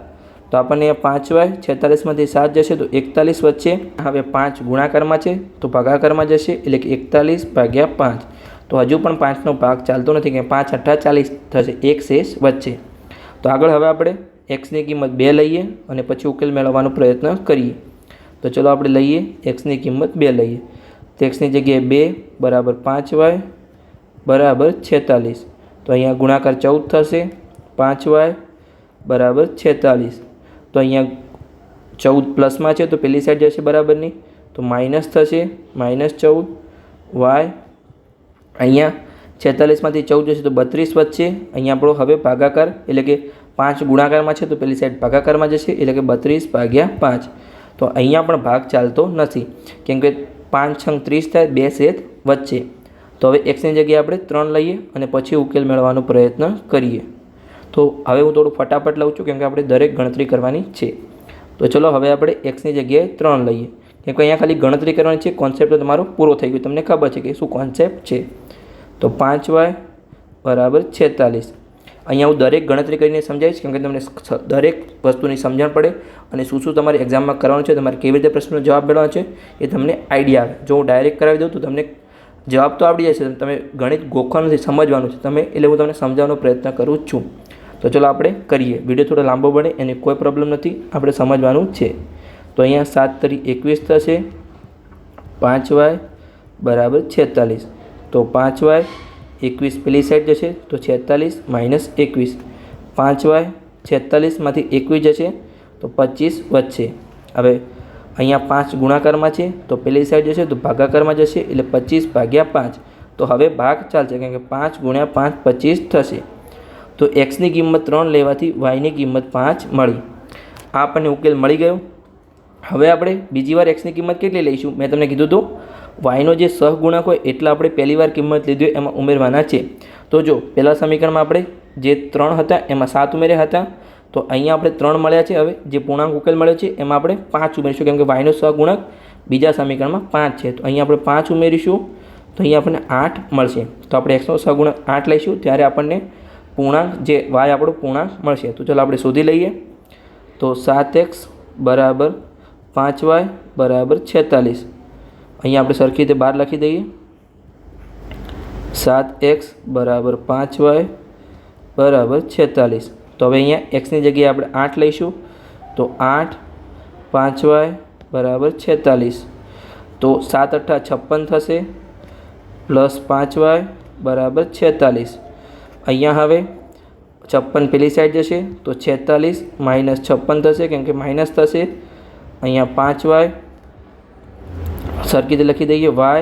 તો આપણને 5y 46માંથી 7 જશે તો 41 વચ્ચે. હવે 5 ગુણાકારમાં છે તો ભાગાકારમાં જશે, એટલે કે 41/5. તો હજુ પણ 5નો ભાગ ચાલતો નથી, કે 5 × 8 = 40 થશે, એક શેષ વચ્ચે. તો આગળ હવે આપણે xની કિંમત 2 લઈએ અને પછી ઉકેલ મેળવવાનો પ્રયત્ન કરીએ. તો ચલો આપણે લઈએ, xની કિંમત 2 લઈએ. તો xની જગ્યાએ 2 = 5y = 46. તો અહીંયા ગુણાકાર 14 થશે, 5y = 46. તો અહીંયા 14 પ્લસમાં છે તો પેલી સાઈડ જશે બરાબરની, તો માઇનસ થશે, -14. y અહીંયા 46માંથી 14 જશે તો 32 વચ્ચે. અહીંયા આપણો હવે ભાગાકાર, એટલે કે 5 ગુણાકારમાં છે તો પેલી સાઈડ ભાગાકારમાં જશે, એટલે કે 32/5. તો અહીંયા પણ ભાગ ચાલતો નથી, કેમ કે 5 × 30 થાય, 2 શેષ વચ્ચે. તો હવે xની જગ્યાએ આપણે 3 લઈએ અને પછી ઉકેલ મેળવવાનો પ્રયત્ન કરીએ. તો હવે હું થોડું ફટાફટ લઉં છું, કેમ કે આપણે દરેક ગણતરી કરવાની છે. તો ચલો હવે આપણે xની જગ્યાએ 3 લઈએ, કેમ કે અહીંયા ખાલી ગણતરી કરવાની છે. કોન્સેપ્ટ તો તમારો પૂરો થઈ ગયો, તમને ખબર છે કે શું કોન્સેપ્ટ છે. તો 5y = 46. અહીંયા હું દરેક ગણતરી કરીને સમજાવીશ, કેમ કે તમને દરેક વસ્તુની સમજણ પડે અને શું શું તમારે એક્ઝામમાં કરવાનું છે, તમારે કેવી રીતે પ્રશ્નનો જવાબ મેળવવાનો છે એ તમને આઈડિયા આવે. જો હું ડાયરેક્ટ કરાવી દઉં તો તમને જવાબ તો આવડી જશે, તમે ગણિત ગોખવાનું છે, સમજવાનું છે તમે, એટલે હું તમને સમજાવવાનો પ્રયત્ન કરું છું. તો ચલો આપણે કરીએ. વિડીયો થોડો લાંબો બને એની કોઈ પ્રોબ્લેમ નથી, આપણે સમજવાનું છે. તો અહીંયા 7 × 21 થશે, 5y = 46. તો 5y 21 પેલી સાઈડ જશે તો 46 - 21. 5y 46માંથી 21 જશે તો 25 વચ્ચે. હવે અહીંયા 5 ગુણાકારમાં છે તો પેલી સાઈડ જશે તો ભાગાકારમાં જશે, એટલે 25/5. તો હવે ભાગ ચાલશે, કારણ કે 5 × 5 25 થશે. તો xની કિંમત 3 લેવાથી yની કિંમત 5 મળી. આ આપણને ઉકેલ મળી ગયો. હવે આપણે બીજી વાર xની કિંમત કેટલી લઈશું? મેં તમને કીધું હતું yનો જે સહગુણક હોય એટલા આપણે પહેલી વાર કિંમત લીધી એમાં ઉમેરવાના છે. તો જો પહેલા સમીકરણમાં આપણે જે 3 હતા એમાં 7 ઉમેર્યા હતા, તો અહીંયા આપણે 3 મળ્યા છે. હવે જે પૂર્ણાંક ઉકેલ મળ્યો છે એમાં આપણે 5 ઉમેરીશું, કેમ કે yનો સહગુણક બીજા સમીકરણમાં 5 છે. તો અહીંયા આપણે 5 ઉમેરીશું તો અહીંયા આપણને 8 મળશે. તો આપણે xનો સહગુણક 8 લઈશું ત્યારે આપણને પૂર્ણાંક જે y આપણો પૂર્ણાંક મળશે. તો ચાલો આપણે શોધી લઈએ. તો 7x = 5y = 46. અહીંયા આપણે સરખી રીતે 12 લખી દઈએ. 7x = 5y = 46. તો હવે અહીંયા xની જગ્યાએ આપણે 8 લઈશું. તો 8 5y = 46. તો 7 × 8 = 56 થશે, પ્લસ 5y = 46. અહીંયા હવે 56 પેલી સાઈડ જશે તો 46 - 56 થશે, કેમ કે માઇનસ થશે, અહીંયા 5y સરખી રીતે લખી દઈએ y.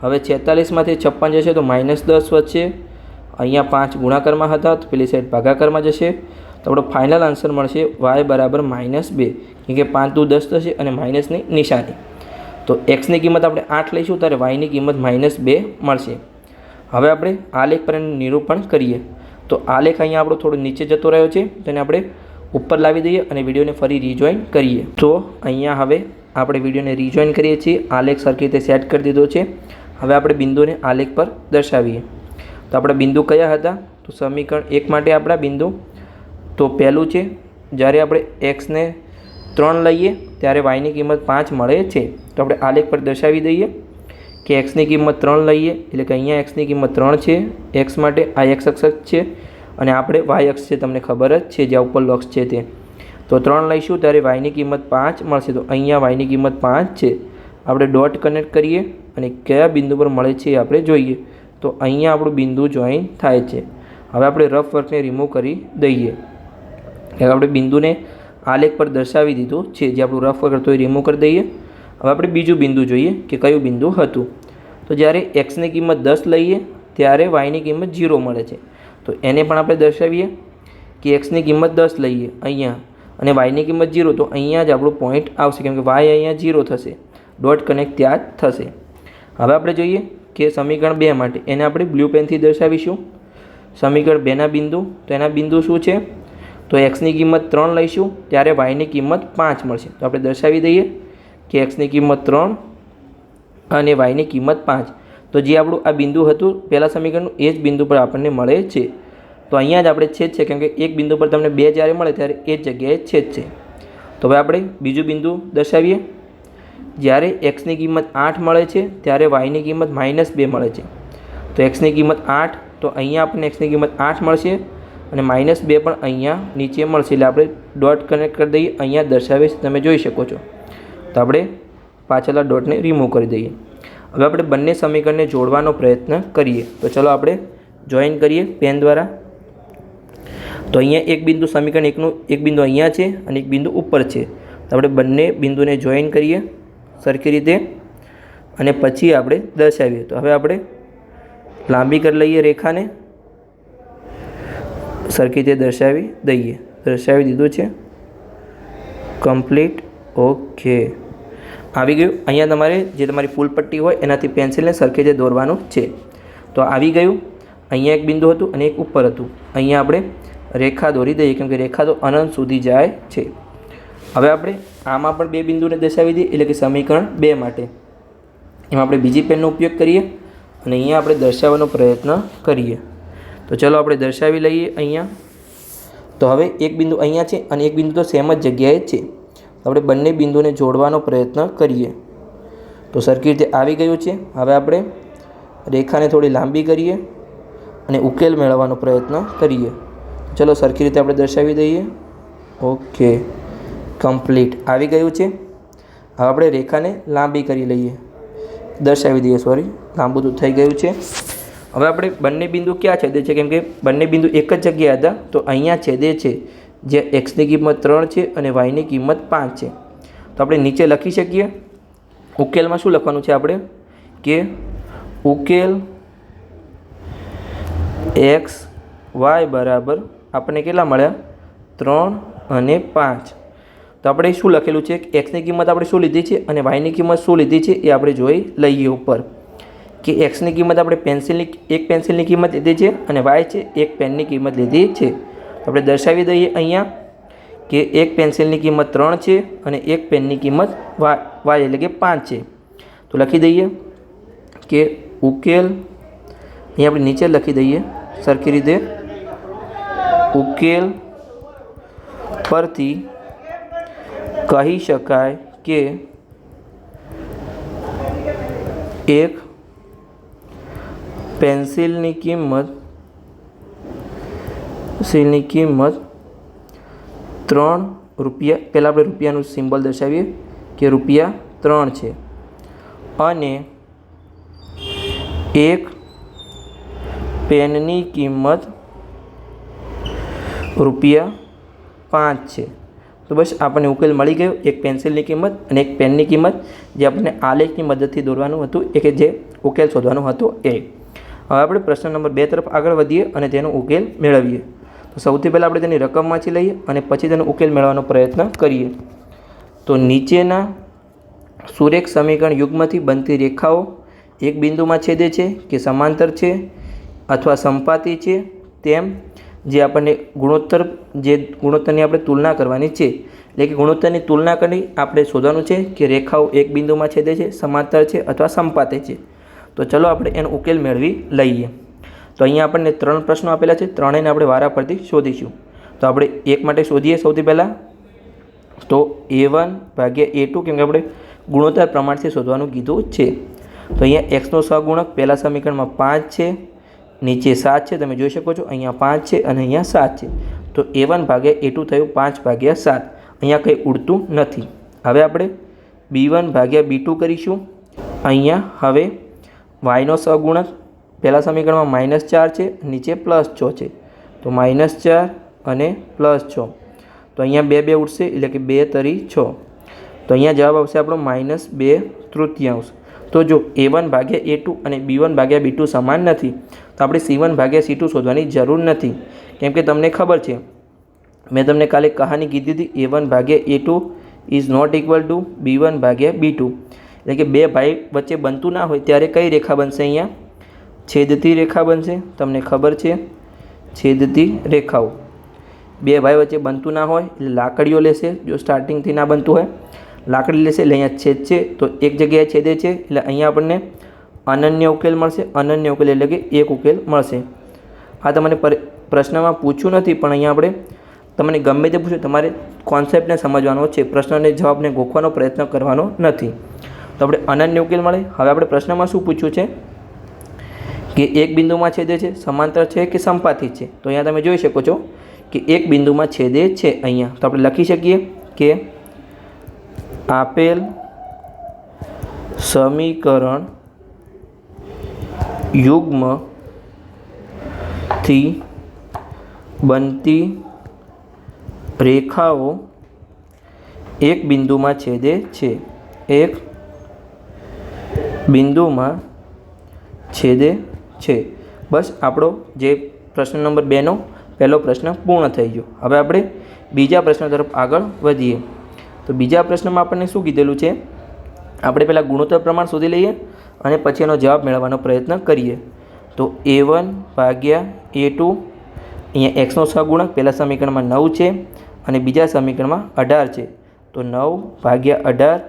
હવે 46માંથી 56 જશે તો -10 વધશે. અહીંયા 5 ગુણાકારમાં હતા તો પેલી સાઈડ ભાગાકારમાં જશે. તો આપણો ફાઇનલ આન્સર મળશે y બરાબર -2, કેમ કે 5 દુ 10 થશે અને માઇનસની નિશાની. તો એક્સની કિંમત આપણે 8 લઈશું ત્યારે વાયની કિંમત -2 મળશે. હવે આપણે આલેખ પર નિરૂપણ કરીએ. તો આલેખ અહીંયા આપણો થોડો નીચે જતો રહ્યો છે, તેને આપણે ઉપર લાવી દઈએ અને વિડીયોને ફરી રિજોઈન કરીએ. તો અહીંયા હવે આપણે વિડીયોને રિજોઈન કરીએ છીએ. આલેખ સરખી રીતે સેટ કરી દીધો છે. હવે આપણે બિંદુને આલેખ પર દર્શાવીએ. તો આપણા બિંદુ કયા હતા? તો સમીકરણ 1 માટે આપણા બિંદુ તો પહેલું છે, જ્યારે આપણે એક્સને 3 લઈએ ત્યારે વાયની કિંમત 5 મળે છે. તો આપણે આલેખ પર દર્શાવી દઈએ કે એક્સની કિંમત 3 લઈએ, એટલે કે અહીંયા એક્સની કિંમત 3 છે. એક્સ માટે આ એક્સ અક્ષ છે અને આપણે વાય અક્ષ છે, તમને ખબર જ છે જ્યાં ઉપર અક્ષ છે તે. તો 3 લઈશું ત્યારે વાયની કિંમત 5 મળશે. તો અહીંયા વાયની કિંમત 5 છે. આપણે ડોટ કનેક્ટ કરીએ અને કયા બિંદુ પર મળે છે એ આપણે જોઈએ. તો અહીંયા આપણું બિંદુ જોઈન થાય છે. હવે આપણે રફ વર્કને રિમૂવ કરી દઈએ. આપણે બિંદુને આલેખ પર દર્શાવી દીધું છે. જે આપણું રફ વર્ક હતો એ રિમૂવ કરી દઈએ. હવે આપણે બીજું બિંદુ જોઈએ કે કયું બિંદુ હતું. તો જ્યારે એક્સની કિંમત 10 લઈએ ત્યારે વાયની કિંમત 0 મળે છે. તો એને પણ આપણે દર્શાવીએ કે એક્સની કિંમત 10 લઈએ અહીંયા અને વાયની કિંમત 0, તો અહીંયા જ આપણું પોઈન્ટ આવશે, કેમ કે વાય અહીંયા 0 થશે. ડોટ કનેક્ટ ત્યાં જ થશે. હવે આપણે જોઈએ કે સમીકરણ 2 માટે એને આપણે બ્લુ પેનથી દર્શાવીશું. સમીકરણ 2ના બિંદુ, તો એના બિંદુ શું છે? તો એક્સની કિંમત 3 લઈશું ત્યારે વાયની કિંમત 5 મળશે. તો આપણે દર્શાવી દઈએ કે એક્સની કિંમત 3 અને વાયની કિંમત 5. તો જે આપણું આ બિંદુ હતું પહેલાં સમીકરણનું, એ જ બિંદુ પર આપણને મળે છે. તો અહીંયા જ આપણે છેદ છે, કેમ કે એક બિંદુ પર તમને 2 જ્યારે મળે ત્યારે એ જ જગ્યાએ છેદ છે. તો હવે આપણે બીજું બિંદુ દર્શાવીએ. જ્યારે એક્સની કિંમત 8 મળે છે ત્યારે વાયની કિંમત -2 મળે છે. તો એક્સની કિંમત 8, તો અહીંયા આપણને એક્સની કિંમત 8 મળશે અને -2 પણ અહીંયા નીચે મળશે. એટલે આપણે ડોટ કનેક્ટ કરી દઈએ. અહીંયા દર્શાવે તમે જોઈ શકો છો. તો આપણે પાછળના ડોટને રિમૂવ કરી દઈએ. હવે આપણે બંને સમીકરણને જોડવાનો પ્રયત્ન કરીએ. તો ચલો આપણે જોઈન કરીએ પેન દ્વારા. તો અહીંયા એક બિંદુ સમીકરણ 1નું એક બિંદુ અહીંયા છે અને એક બિંદુ ઉપર છે. તો આપણે બંને બિંદુને જોઈન કરીએ સરખી રીતે અને પછી આપણે દર્શાવીએ. તો હવે આપણે લાંબી કરી લઈએ રેખાને, સરખી રીતે દર્શાવી દઈએ. દર્શાવી દીધું છે. કમ્પ્લીટ. ઓકે, આવી ગયું. અહીંયા તમારે જે તમારી ફૂલ પટ્ટી હોય એનાથી પેન્સિલને સરખી રીતે દોરવાનું છે. તો આવી ગયું. અહીંયા એક બિંદુ હતું અને એક ઉપર હતું. અહીંયા આપણે રેખા દોરી દઈએ, કેમ કે રેખા તો અનંત સુધી જાય છે. હવે આપણે આમાં પણ 2 બિંદુને દર્શાવી દઈએ, એટલે કે સમીકરણ 2 માટે એમાં આપણે બીજી પેનનો ઉપયોગ કરીએ અને અહીંયા આપણે દર્શાવવાનો પ્રયત્ન કરીએ. તો ચલો આપણે દર્શાવી લઈએ અહીંયા. તો હવે એક બિંદુ અહીંયા છે અને એક બિંદુ તો સેમ જ જગ્યાએ છે. આપણે બંને બિંદુને જોડવાનો પ્રયત્ન કરીએ. તો સરખી રીતે આવી ગયું છે. હવે આપણે રેખાને થોડી લાંબી કરીએ અને ઉકેલ મેળવવાનો પ્રયત્ન કરીએ. ચલો સરખી રીતે આપણે દર્શાવી દઈએ. Okay, complete. આવી ગયું છે. હવે આપણે રેખાને લાંબી કરી લઈએ, દર્શાવી દઈએ. લાંબુ તો થઈ ગયું છે. હવે આપણે બંને બિંદુ ક્યાં છેદે છે? કેમ કે બંને બિંદુ એક જ જગ્યાએ હતા, તો અહીંયા છેદે છે, જે એક્સની કિંમત 3 છે અને વાયની કિંમત 5 છે. તો આપણે નીચે લખી શકીએ. ઉકેલમાં શું લખવાનું છે આપણે? કે ઉકેલ એક્સ વાય બરાબર આપણને કેટલા મળ્યા? 3 અને 5. તો આપણે શું લખેલું છે? એક્સની કિંમત આપણે શું લીધી છે અને વાયની કિંમત શું લીધી છે એ આપણે જોઈ લઈએ ઉપર. કે એક્સની કિંમત આપણે એક પેન્સિલની કિંમત લીધી છે અને વાય છે એક પેનની કિંમત લીધી છે. આપણે દર્શાવી દઈએ અહીંયા કે એક પેન્સિલની કિંમત 3 છે અને એક પેનની કિંમત વાય એટલે કે 5 છે. તો લખી દઈએ કે ઉકેલ, અહીંયા આપણે નીચે લખી દઈએ સરખી રીતે. ઉકેલ પરથી કહી શકાય કે એક પેન્સિલની કિંમત 3 રૂપિયા, પહેલાં આપણે રૂપિયાનું સિમ્બોલ દર્શાવીએ કે રૂપિયા 3 છે અને એક પેનની કિંમત રૂપિયા 5 છે. તો બસ આપણને ઉકેલ મળી ગયો, એક પેન્સિલની કિંમત અને એક પેનની કિંમત, જે આપણને આલેખની મદદથી દોરવાનું હતું એ કે જે ઉકેલ શોધવાનો હતો એ. હવે આપણે પ્રશ્ન નંબર 2 તરફ આગળ વધીએ અને તેનો ઉકેલ મેળવીએ. તો સૌથી પહેલાં આપણે તેની રકમ વાંચી લઈએ અને પછી તેનો ઉકેલ મેળવવાનો પ્રયત્ન કરીએ. તો નીચેના સુરેખ સમીકરણ યુગ્મથી બનતી રેખાઓ એક બિંદુમાં છેદે છે કે સમાંતર છે અથવા સંપાતી છે, તેમ જે આપણને ગુણોત્તરની આપણે તુલના કરવાની છે. એટલે કે ગુણોત્તરની તુલના કરી આપણે શોધવાનું છે કે રેખાઓ એક બિંદુમાં છેદે છે, સમાંતર છે અથવા સંપાતે છે. તો ચલો આપણે એનો ઉકેલ મેળવી લઈએ. તો અહીંયા આપણને 3 પ્રશ્નો આપેલા છે, ત્રણેયને આપણે વારા પરથી શોધીશું. તો આપણે એક માટે શોધીએ સૌથી પહેલાં. તો a1/a2, કેમ કે આપણે ગુણોત્તર પ્રમાણથી શોધવાનું કીધું છે. તો અહીંયા xનો સહગુણક પહેલા સમીકરણમાં 5 છે, નીચે 7 છે, તમે જોઈ શકો છો. અહીંયા 5 છે અને અહીંયા 7 છે. તો a1/a2 થયું 5/7. અહીંયા કંઈ ઉડતું નથી. હવે આપણે b1/b2 કરીશું. અહીંયા હવે yનો સહગુણક પહેલા સમીકરણમાં -4 છે, નીચે +6 છે. તો -4 અને +6. તો અહીંયા 2 2 ઉડશે એટલે કે 2 તરી 6. તો અહીંયા જવાબ આવશે આપણો -2/3. તો જો a1/a2 અને b1/b2 સમાન નથી તો આપણે c1/c2 શોધવાની જરૂર નથી, કેમ કે તમને ખબર છે, મેં તમને કાલે કહાની કીધી હતી, a1/a2 is not equal to b1/b2. એટલે કે બે ભાઈ વચ્ચે બનતું ના હોય ત્યારે કઈ રેખા બનશે? અહીંયા છેદતી રેખા બનશે. તમને ખબર છે છેદતી રેખાઓ. બે ભાઈ વચ્ચે બનતું ના હોય એટલે લાકડીઓ લેશે. જો સ્ટાર્ટિંગથી ના બનતું હોય લાકડી લેશે એટલે અહીંયા છેદ છે તો એક જગ્યાએ છેદે છે એટલે અહીંયા આપણને અનન્ય ઉકેલ મળશે. અનન્ય ઉકેલ એટલે કે એક ઉકેલ મળશે. આ તમને પ્રશ્નમાં પૂછ્યું નથી, પણ અહીંયા આપણે તમને ગમે તે પૂછ્યું તમારે કોન્સેપ્ટને સમજવાનો છે, પ્રશ્નને જવાબને ગોખવાનો પ્રયત્ન કરવાનો નથી. તો આપણે અનન્ય ઉકેલ મળે. હવે આપણે પ્રશ્નમાં શું પૂછ્યું છે કે એક બિંદુમાં છેદે છે, સમાંતર છે કે સંપાતી છે. તો અહીંયા તમે જોઈ શકો છો કે એક બિંદુમાં છેદે છે. અહીંયા તો આપણે લખી શકીએ કે આપેલ સમીકરણ યુગ્મથી બનતી રેખાઓ એક બિંદુમાં છેદે છે. એક બિંદુમાં છેદે છે. બસ આપણો જે પ્રશ્ન નંબર 2નો પહેલો પ્રશ્ન પૂર્ણ થઈ ગયો. હવે આપણે બીજા પ્રશ્ન તરફ આગળ વધીએ. તો બીજા પ્રશ્નમાં આપણને શું કીધેલું છે? આપણે પહેલાં ગુણોત્તર પ્રમાણ શોધી લઈએ અને પછી એનો જવાબ મેળવવાનો પ્રયત્ન કરીએ. તો a1/a2, અહીંયા xનો સહગુણક પહેલા સમીકરણમાં 9 છે અને બીજા સમીકરણમાં 18 છે. તો 9/18,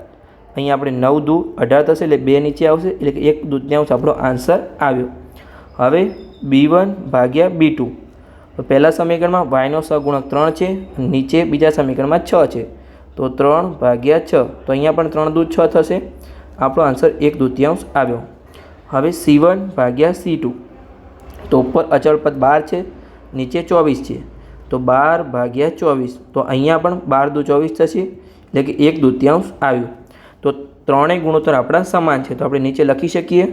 અહીંયા આપણે 9 દુ 18 થશે એટલે 2 નીચે આવશે એટલે કે 1/2 આપણો આન્સર આવ્યો. હવે b1/b2, તો પહેલા સમીકરણમાં yનો સહગુણક 3 છે, નીચે બીજા સમીકરણમાં 6 છે. તો 3/6, તો અહીંયા પણ 3 દુ 6 થશે. આપણો આન્સર 1/2 આવ્યો. હવે c1/c2, તો ઉપર અચળ પદ 12 છે, નીચે 24 છે. તો 12/24, તો અહીંયા પણ 12 દુ 24 થશે એટલે કે 1/2 આવ્યું. તો ત્રણેય ગુણોત્તર આપણા સમાન છે. તો આપણે નીચે લખી શકીએ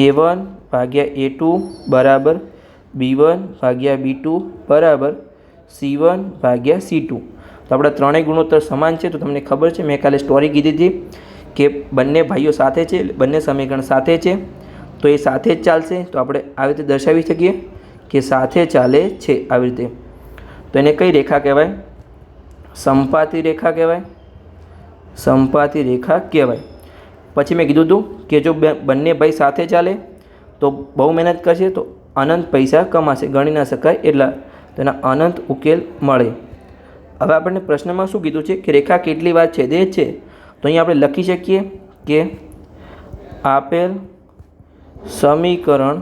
a1/a2 બરાબર b1/b2 બરાબર c1/c2. તો આપણા ત્રણેય ગુણોત્તર સમાન છે. તો તમને ખબર છે, મેં કાલે સ્ટોરી કીધી હતી કે બંને ભાઈઓ સાથે છે, બંને સમીકરણ સાથે છે, તો એ સાથે જ ચાલશે. તો આપણે આવી રીતે દર્શાવી શકીએ કે સાથે ચાલે છે આવી રીતે. તો એને કઈ રેખા કહેવાય? સંપાતી રેખા કહેવાય. સંપાતી રેખા કહેવાય. પછી મેં કીધું હતું કે જો બંને ભાઈ સાથે ચાલે તો બહુ મહેનત કરશે તો અનંત પૈસા કમાશે, ગણી ના શકાય એટલા. તેના અનંત ઉકેલ મળે. હવે આપણને પ્રશ્નમાં શું કીધું છે કે રેખા કેટલી વાર છેદે છે? તો અહીંયા આપણે લખી શકીએ કે આપેલ સમીકરણ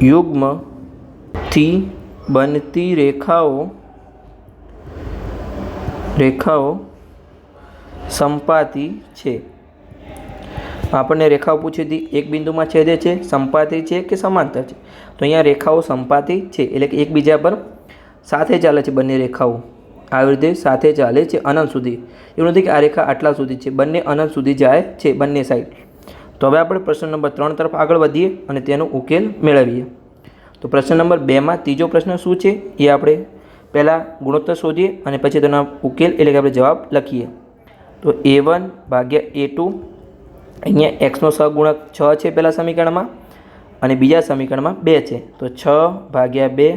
યુગ્મથી બનતી રેખાઓ સંપાતી છે. આપણને રેખાઓ પૂછી હતી, એક બિંદુમાં છેદે છે, સંપાતી છે કે સમાંતર છે? તો અહીંયા રેખાઓ સંપાતી છે એટલે કે એકબીજા પર સાથે ચાલે છે. બંને રેખાઓ આવી રીતે સાથે ચાલે છે અનંત સુધી. એવું નથી કે આ રેખા આટલા સુધી છે, બંને અનંત સુધી જાય છે બંને સાઈડ. તો હવે આપણે પ્રશ્ન નંબર 3 તરફ આગળ વધીએ અને તેનો ઉકેલ મેળવીએ. તો પ્રશ્ન નંબર 2માં ત્રીજો પ્રશ્ન શું છે એ આપણે પહેલાં ગુણોત્તર શોધીએ અને પછી તેનો ઉકેલ એટલે કે આપણે જવાબ લખીએ. તો A1 ભાગ્યા A2 અહીંયા એક્સનો સહગુણક 6 છે પહેલાં સમીકરણમાં અને બીજા સમીકરણમાં 2 છે. તો 6 ભાગ્યા 2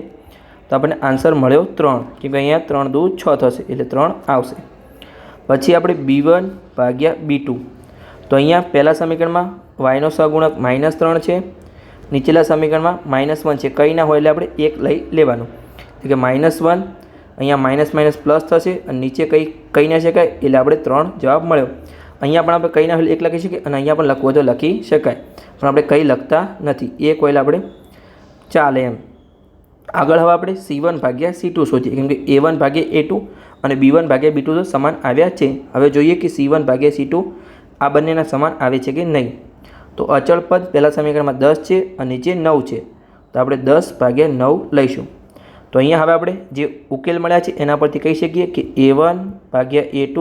તો આપણને આન્સર મળ્યો 3, કેમ કે અહીંયા 3 દુ 6 થશે એટલે 3 આવશે. પછી આપણે B1 ભાગ્યા B2 તો અહીંયા પહેલાં સમીકરણમાં વાયનો સહગુણક -3 છે, નીચેલા સમીકરણમાં -1 છે. કંઈ ના હોય એટલે આપણે 1 લઈ લેવાનું, એટલે કે -1 અહીંયા માઇનસ માઇનસ પ્લસ થશે અને નીચે કંઈ ના શકાય એટલે આપણે 3 જવાબ મળ્યો. અહીંયા પણ આપણે કંઈ ના હોય 1 લખી શકીએ અને અહીંયા પણ લખવું તો લખી શકાય, પણ આપણે કંઈ લખતા નથી, 1 હોય એટલે આપણે ચાલે એમ. આગળ હવે આપણે C1 ભાગ્યા C2 શોધીએ, કેમ કે A1 ભાગ્યા A2 અને B1 ભાગ્યા B2 તો સમાન આવ્યા છે. હવે જોઈએ કે C1 ભાગ્યા C2 આ બંનેના સમાન આવે છે કે નહીં. તો અચળ પદ પહેલાં સમીકરણમાં 10 છે અને નીચે 9 છે, તો આપણે 10 ભાગ્યા 9 લઈશું. તો અહીંયા હવે આપણે જે ઉકેલ મળ્યા છે એના પરથી કહી શકીએ કે A1 ભાગ્યા A2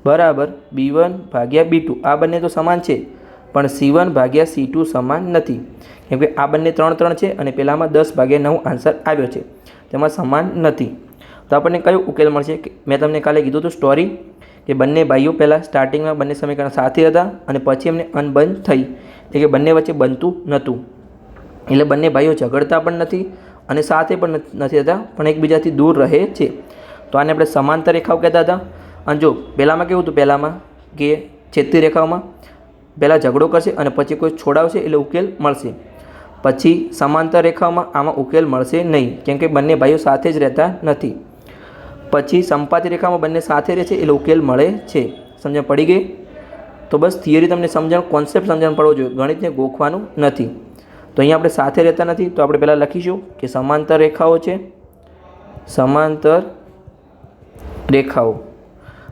બરાબર B1 ભાગ્યા B2. આ બંને તો સમાન છે પણ C1 ભાગ્યા C2 સમાન નથી, કેમ કે આ બંને 3 છે અને પહેલાંમાં 10 ભાગ્યા 9 આન્સર આવ્યો છે, તેમાં સમાન નથી. તો આપણને કયો ઉકેલ મળશે? કે મેં તમને કાલે કીધું હતું સ્ટોરી કે બંને ભાઈઓ પહેલાં સ્ટાર્ટિંગમાં બંને સમીકરણ સાથે હતા અને પછી એમને અનબન થઈ, એટલે કે બંને વચ્ચે બનતું નહોતું, એટલે બંને ભાઈઓ ઝઘડતા પણ નથી અને સાથે પણ નથી થતા, પણ એકબીજાથી દૂર રહે છે. તો આને આપણે સમાંતર રેખાઓ કહેતા હતા. અને જો પહેલાંમાં કેવું હતું, પહેલાંમાં કે છેદતી રેખાઓમાં પહેલાં ઝઘડો કરશે અને પછી કોઈ છોડાવશે એટલે ઉકેલ મળશે. પછી સમાંતર રેખાઓમાં આમાં ઉકેલ મળશે નહીં, કેમ કે બંને ભાઈઓ સાથે જ રહેતા નથી. પછી સંપાતી રેખામાં બંને સાથે રહે છે એટલે ઉકેલ મળે છે. સમજણ પડી ગઈ? તો બસ થિયરી તમને સમજણ, કોન્સેપ્ટ સમજણ પડવો જોઈએ, ગણિતને ગોખવાનું નથી. તો અહીંયા આપણે સાથે રહેતા નથી, તો આપણે પહેલાં લખીશું કે સમાંતર રેખાઓ છે, સમાંતર રેખાઓ.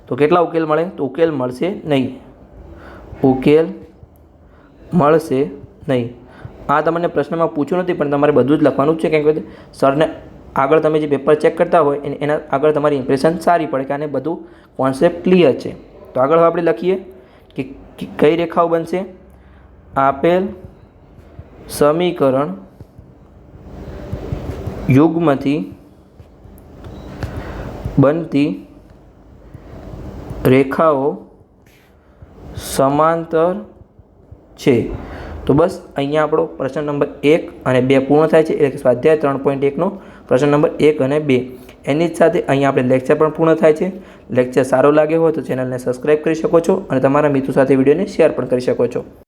તો કેટલા ઉકેલ મળે? તો ઉકેલ મળશે નહીં, ઉકેલ મળશે નહીં. આ તમને પ્રશ્નમાં પૂછ્યું નથી પણ તમારે બધું જ લખવાનું જ છે, કેમ કે સરને આગળ તમે જે પેપર ચેક કરતા હોય એના આગળ તમારી ઇમ્પ્રેશન સારી પડે કે આને બધું કોન્સેપ્ટ ક્લિયર છે. તો આગળ આપણે લખીએ કે કઈ રેખાઓ બનશે? આપેલ સમીકરણ યુગ્મથી બનતી રેખાઓ સમાંતર છે. તો બસ અહીંયા આપણો પ્રશ્ન નંબર 1 અને 2 પૂર્ણ થાય છે, એટલે કે સ્વાધ્યાય 3.1નો પ્રશ્ન નંબર 1 અને 2. એની જ સાથે અહીંયા આપણે લેક્ચર પણ પૂર્ણ થાય છે. લેક્ચર સારો લાગ્યો હોય તો ચેનલને સબસ્ક્રાઈબ કરી શકો છો અને તમારા મિત્રો સાથે વિડીયોને શેર પણ કરી શકો છો.